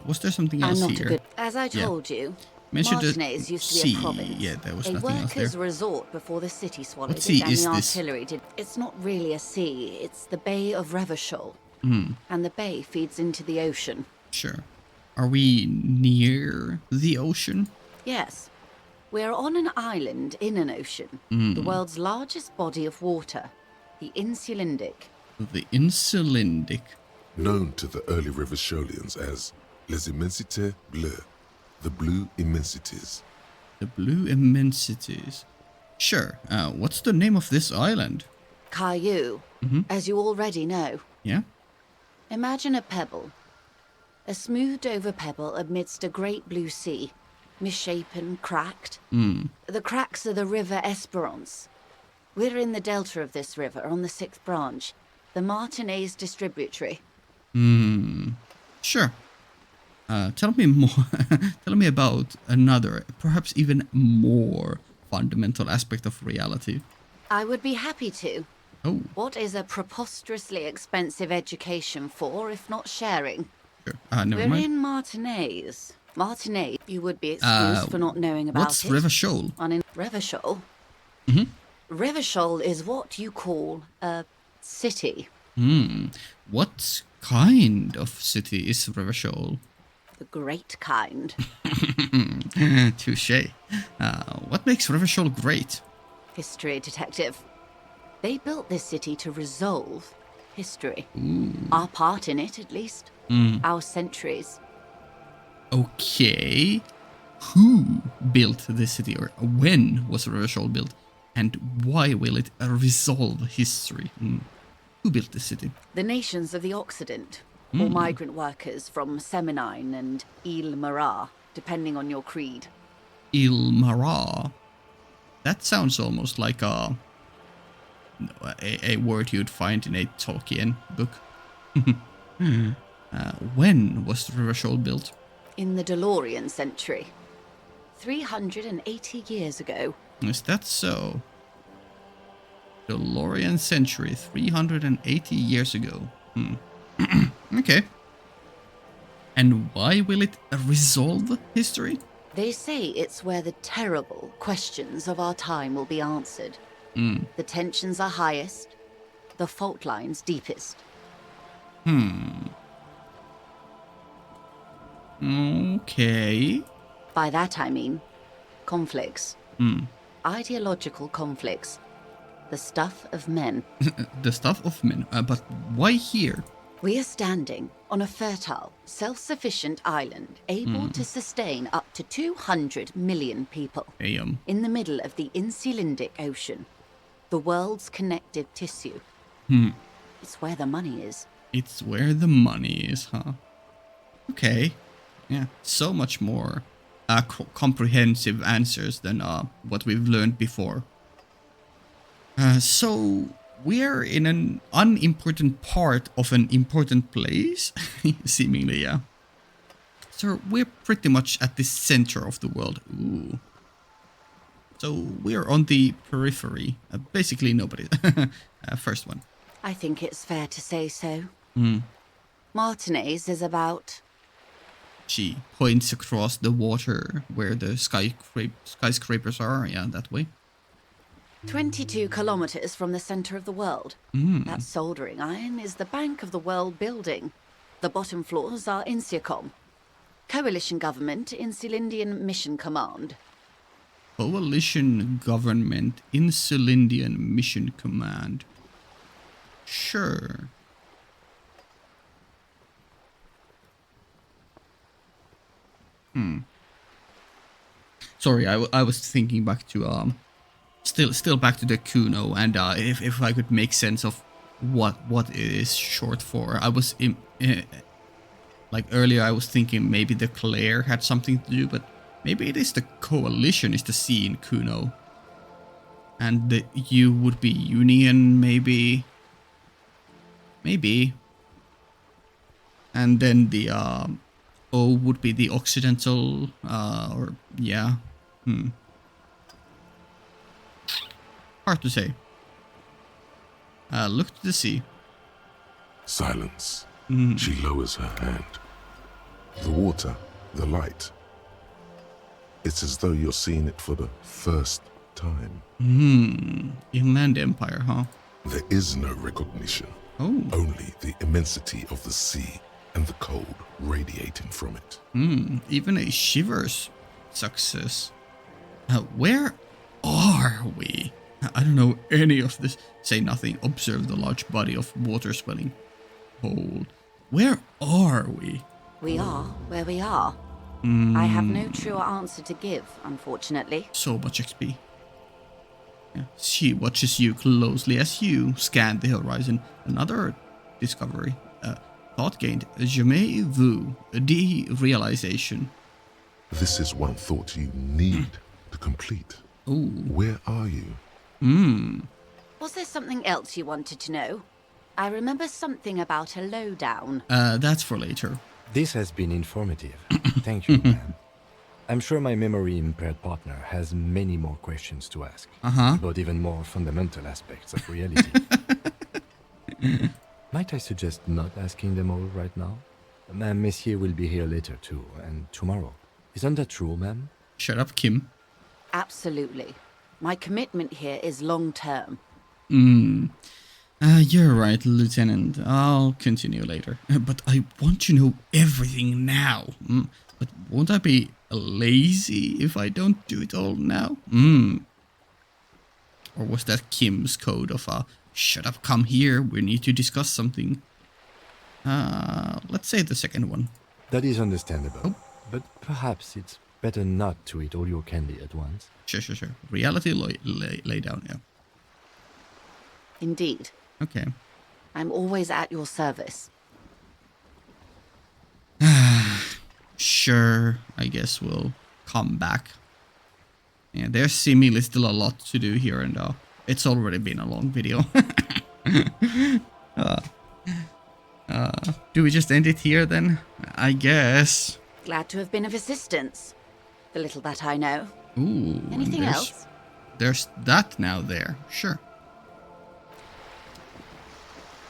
was there something else I'm not here? a good... As I told you, Mentioned Martinez used to be a province. Yeah, there was a nothing else workers' there. resort before the city swallowed What sea it and is the this? artillery did. It's not really a sea, it's the Bay of Revachol. And the bay feeds into the ocean. Sure. Are we near the ocean? Yes. We're on an island in an ocean. The world's largest body of water. The Insulindic. The Insulindic. Known to the early Revacholians as Les Immensités Bleues, the Blue Immensities. The Blue Immensities. Sure. What's the name of this island? Caillou, as you already know. Yeah? Imagine a pebble. A smoothed over pebble amidst a great blue sea. Misshapen, cracked. The cracks are the River Esperance. We're in the delta of this river on the 6th branch. The Martinez distributary. Sure. Tell me more. Tell me about another, perhaps even more fundamental aspect of reality. I would be happy to. Oh, What is a preposterously expensive education for, if not sharing? sure. Never We're mind. in Martinez. Martinez, you would be excused for not knowing about What's it. Revachol? On Revachol? Revachol is what you call a city. What kind of city is Revachol? The great kind. Touche. What makes Revachol great? History detective. They built this city to resolve history. Our part in it, at least. Our centuries. Okay. Who built this city, or when was Revachol built? And why will it resolve history? Who built this city? The nations of the Occident, or migrant workers from Seminine and Ile Marat, depending on your creed. Il Marat. That sounds almost like a word you'd find in a Tolkien book. When was Revachol built? In the DeLorean century. 380 years ago. Is that so? DeLorean century, 380 years ago. Okay. And why will it resolve history? They say it's where the terrible questions of our time will be answered. The tensions are highest, the fault lines deepest. Okay. By that I mean conflicts. Ideological conflicts. The stuff of men. The stuff of men. But why here? We are standing on a fertile, self-sufficient island able to sustain up to 200 million people in the middle of the Insulindic Ocean, the world's connective tissue. It's where the money is. It's where the money is, huh? Okay. Yeah, so much more comprehensive answers than what we've learned before. So we're in an unimportant part of an important place, seemingly, yeah. So we're pretty much at the center of the world. Ooh. So we're on the periphery. Basically nobody. First one. I think it's fair to say so. Martinez is about... She points across the water where the skyscrapers are. Yeah, that way. 22 kilometers from the center of the world. That soldering iron is the bank of the world building. The bottom floors are Insiacom. Coalition government, Insulindian Mission Command. Coalition government, Insulindian Mission Command. Sure. Sorry, I was thinking back to still back to the Kuno, and if I could make sense of what it is short for. I was like earlier I was thinking maybe the Claire had something to do, but maybe it is the Coalition is the C in Kuno. And the U would be Union, maybe. Maybe. And then the O would be the Occidental, or yeah. Hard to say. Look to the sea. Silence. She lowers her hand. The water, the light. It's as though you're seeing it for the first time. Inland Empire, huh? There is no recognition. Oh. Only the immensity of the sea and the cold radiating from it. Even a shivers success. Where are we? I don't know any of this. Say nothing. Observe the large body of water swelling. Hold. Where are we? We are where we are. I have no truer answer to give, unfortunately. So much XP. Yeah. She watches you closely as you scan the horizon. Another discovery. Thought gained. Jamais vu. De-realization. This is one thought you need to complete. Ooh. Where are you? Was there something else you wanted to know? I remember something about a lowdown. That's for later. This has been informative. Thank you, ma'am. I'm sure my memory-impaired partner has many more questions to ask. About even more fundamental aspects of reality. Might I suggest not asking them all right now? Ma'am, Messier will be here later too, and tomorrow. Isn't that true, ma'am? Shut up, Kim. Absolutely. My commitment here is long-term. You're right, Lieutenant. I'll continue later. But I want to know everything now. But won't I be lazy if I don't do it all now? Or was that Kim's code of shut up, come here, we need to discuss something? Let's say the second one. That is understandable. But perhaps it's better not to eat all your candy at once. Sure. Reality lay down, yeah. Indeed. Okay. I'm always at your service. Sure, I guess we'll come back. Yeah, there's seemingly still a lot to do here, and it's already been a long video. Do we just end it here then? I guess. Glad to have been of assistance. The little that I know. Ooh. Anything else? There's that now there. Sure.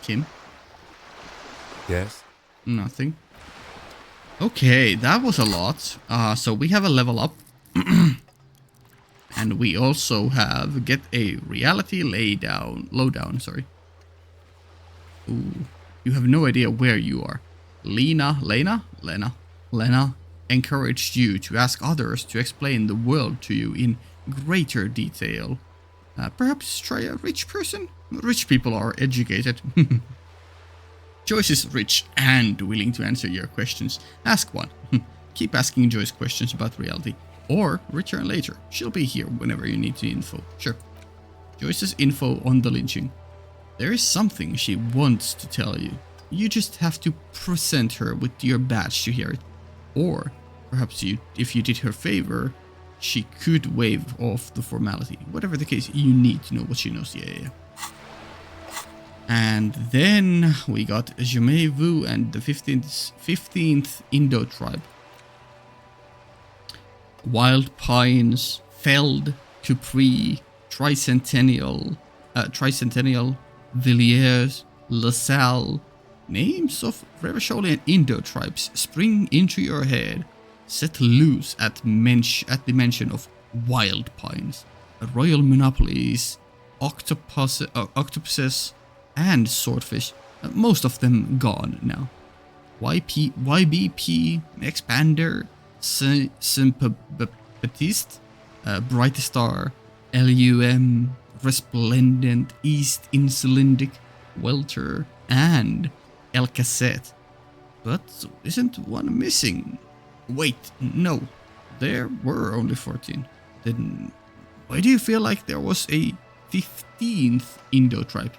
Kim? Yes? Nothing. Okay, that was a lot. So we have a level up. And we also have get a reality lowdown, sorry. Ooh. You have no idea where you are. Lena encouraged you to ask others to explain the world to you in greater detail. Perhaps try a rich person? Rich people are educated. Joyce is rich and willing to answer your questions. Ask one. Keep asking Joyce questions about reality. Or return later. She'll be here whenever you need the info. Sure. Joyce's info on the lynching. There is something she wants to tell you. You just have to present her with your badge to hear it. Or perhaps if you did her favor, she could waive off the formality. Whatever the case, you need to know what she knows. Yeah. And then we got Jemay Vu and the 15th Indo tribe. Wild Pines, Feld, Capri, Tricentennial, Villiers, LaSalle. Names of Revacholi and Indo tribes spring into your head. Set loose at the mention of Wild Pines. Royal monopolies, octopuses, and swordfish. Most of them gone now. YBP, Expander, Sympathist, Bright Star, LUM, Resplendent, East Insulindic, Welter, and El Cassette. But isn't one missing? Wait, no. There were only 14. Then why do you feel like there was a 15th Indo tribe?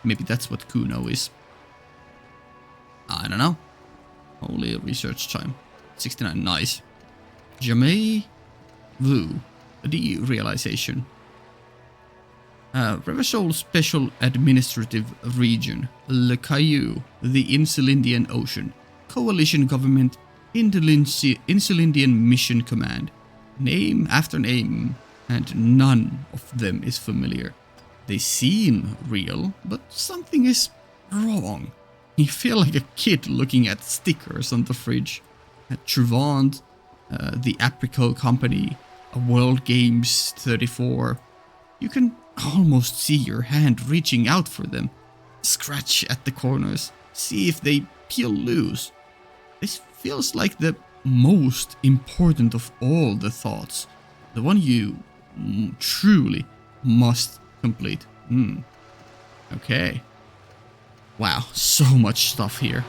Maybe that's what Kuno is. I don't know. Holy research time. 69, nice. Jemay Vu, the realization. Revachol Special Administrative Region, Le Caillou, the Insulindian Ocean, Coalition Government, Insulindian Mission Command. Name after name, and none of them is familiar. They seem real, but something is wrong. You feel like a kid looking at stickers on the fridge. Truvant, the Apricot Company, World Games 34. You can almost see your hand reaching out for them. Scratch at the corners, see if they peel loose. This feels like the most important of all the thoughts. The one you truly must complete. Okay. Wow, so much stuff here.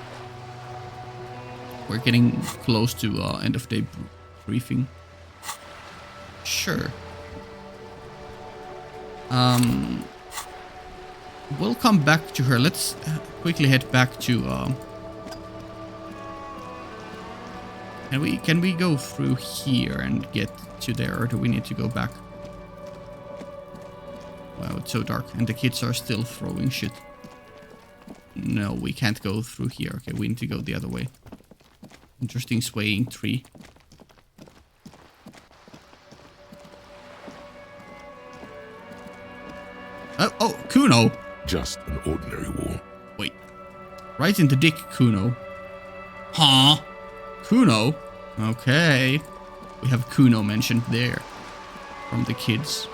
We're getting close to end of day briefing. Sure. We'll come back to her. Let's quickly head back to Can we go through here and get to there, or do we need to go back? Wow, it's so dark and the kids are still throwing shit. No, we can't go through here. Okay, we need to go the other way. Interesting swaying tree. Oh, Kuno! Just an ordinary wall. Wait. Right in the dick, Kuno. Huh? Kuno? Okay. We have Kuno mentioned there. From the kids.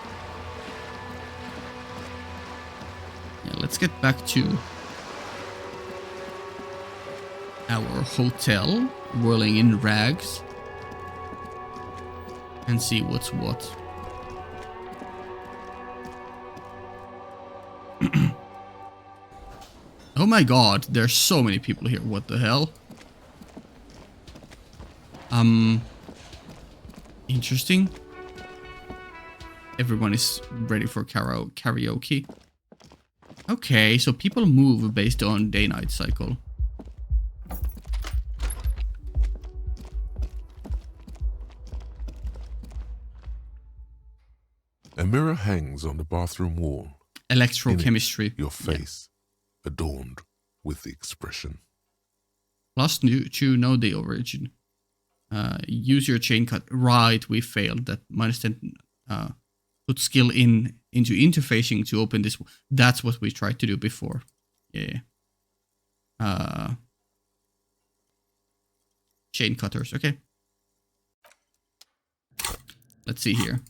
Yeah, let's get back to our hotel, whirling in rags, and see what's what. Oh my god, there's so many people here. What the hell? Interesting. Everyone is ready for karaoke. Okay, so people move based on day-night cycle. A mirror hangs on the bathroom wall. Electrochemistry. Your face, adorned with the expression. Plus to know the origin. Use your chain cut. Right, we failed that. -10. Put skill into interfacing to open this. That's what we tried to do before. Yeah. Chain cutters. Okay. Let's see here.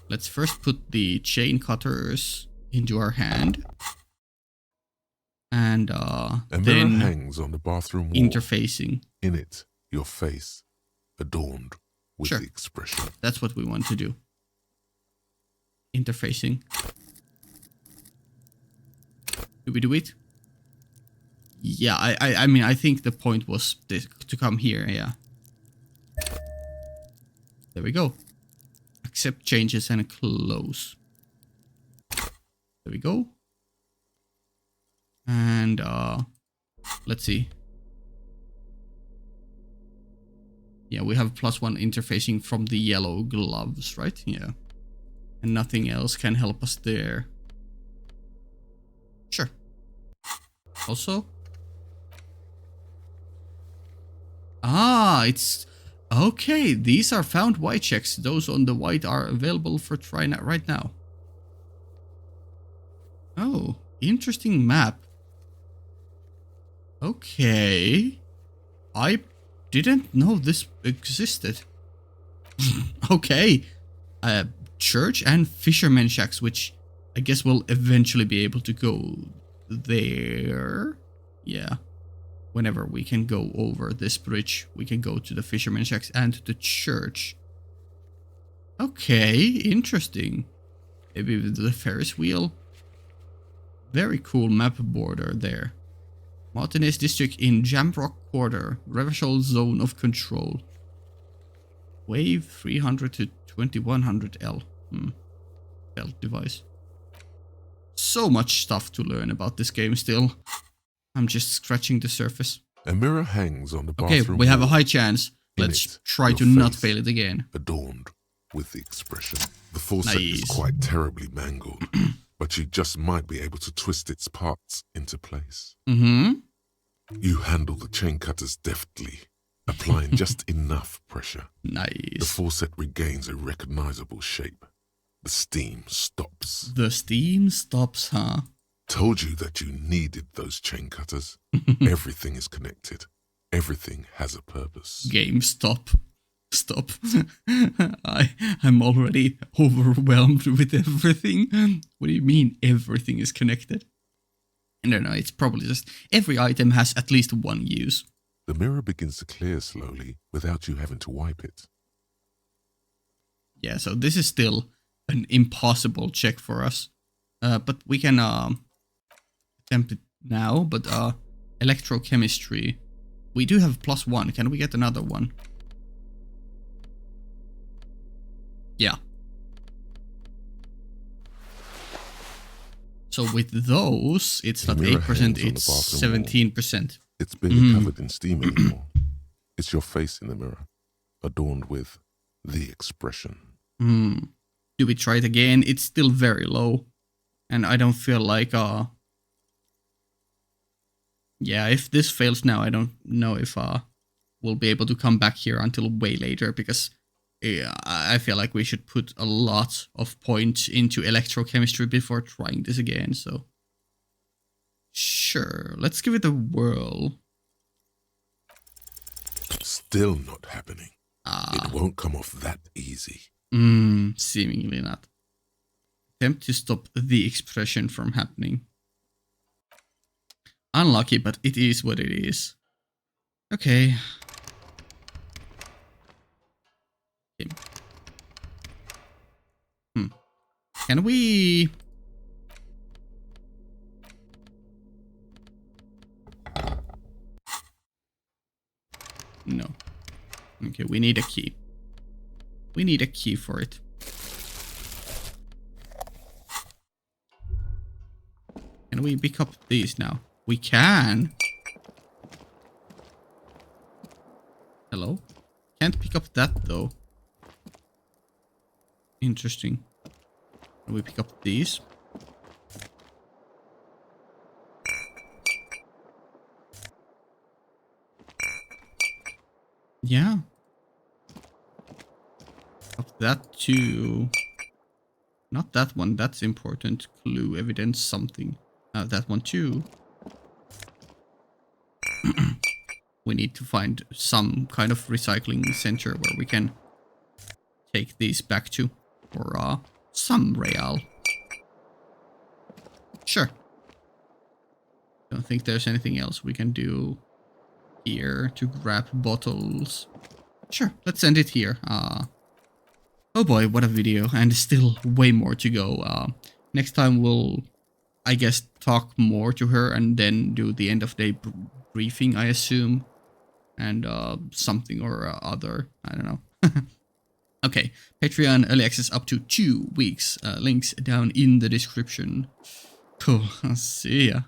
Let's first put the chain cutters into our hand. And a mirror then hangs on the bathroom wall. Interfacing. In it, your face, adorned with Sure. the expression. That's what we want to do. Interfacing. Do we do it? Yeah, I mean, I think the point was to come here, yeah. There we go. Accept changes and close. There we go. And, let's see. Yeah, we have +1 interfacing from the yellow gloves, right? Yeah. And nothing else can help us there. Sure. Also. Ah, it's... Okay, these are found white checks. Those on the white are available for try right now. Oh, interesting map. Okay. I didn't know this existed. Okay. Church and fisherman shacks, which I guess we'll eventually be able to go there. Yeah. Whenever we can go over this bridge, we can go to the fisherman shacks and the church. Okay, interesting. Maybe with the Ferris wheel. Very cool map border there. Martinez district in Jamrock Quarter. Revachol zone of control. Wave 300 to 2100L. Belt device. So much stuff to learn about this game still. I'm just scratching the surface. A mirror hangs on the bathroom. Okay, we have a wall. high chance. In Let's it, try your to not face, fail it again. Adorned with the expression. The faucet is Nice. quite terribly mangled, but you just might be able to twist its parts into place. You handle the chain cutters deftly, applying just enough pressure. The Nice. faucet regains a recognizable shape. The steam stops. The steam stops, huh? Told you that you needed those chain cutters. Everything is connected. Everything has a purpose. Game stop. Stop. I'm already overwhelmed with everything. What do you mean everything is connected? I don't know, it's probably just every item has at least one use. The mirror begins to clear slowly without you having to wipe it. Yeah, so this is still an impossible check for us. But we can attempt it now, but electrochemistry. We do have +1. Can we get another one? Yeah. So with those, it's The not mirror 8%, hangs on the it's bathroom 17%. It's barely covered in steam anymore. It's your face in the mirror, adorned with the expression. Do we try it again? It's still very low. And I don't feel like, yeah, if this fails now, I don't know if we'll be able to come back here until way later, because I feel like we should put a lot of points into electrochemistry before trying this again, so... Sure, let's give it a whirl. Still not happening. It won't come off that easy. Seemingly not. Attempt to stop the expression from happening. Unlucky, but it is what it is. Okay. Can we... No. Okay, we need a key. We need a key for it. Can we pick up these now? We can. Hello? Can't pick up that though. Interesting. Can we pick up these? Yeah. Up that too. Not that one, that's important. Clue, evidence, something. That one too. We need to find some kind of recycling center where we can take these back to. For some real. Sure. Don't think there's anything else we can do here to grab bottles. Sure, let's end it here. Oh boy, what a video, and still way more to go. Next time I guess, talk more to her and then do the end of day briefing, I assume. And something or other. I don't know. Okay. Patreon early access up to 2 weeks. Links down in the description. Cool. I'll see ya.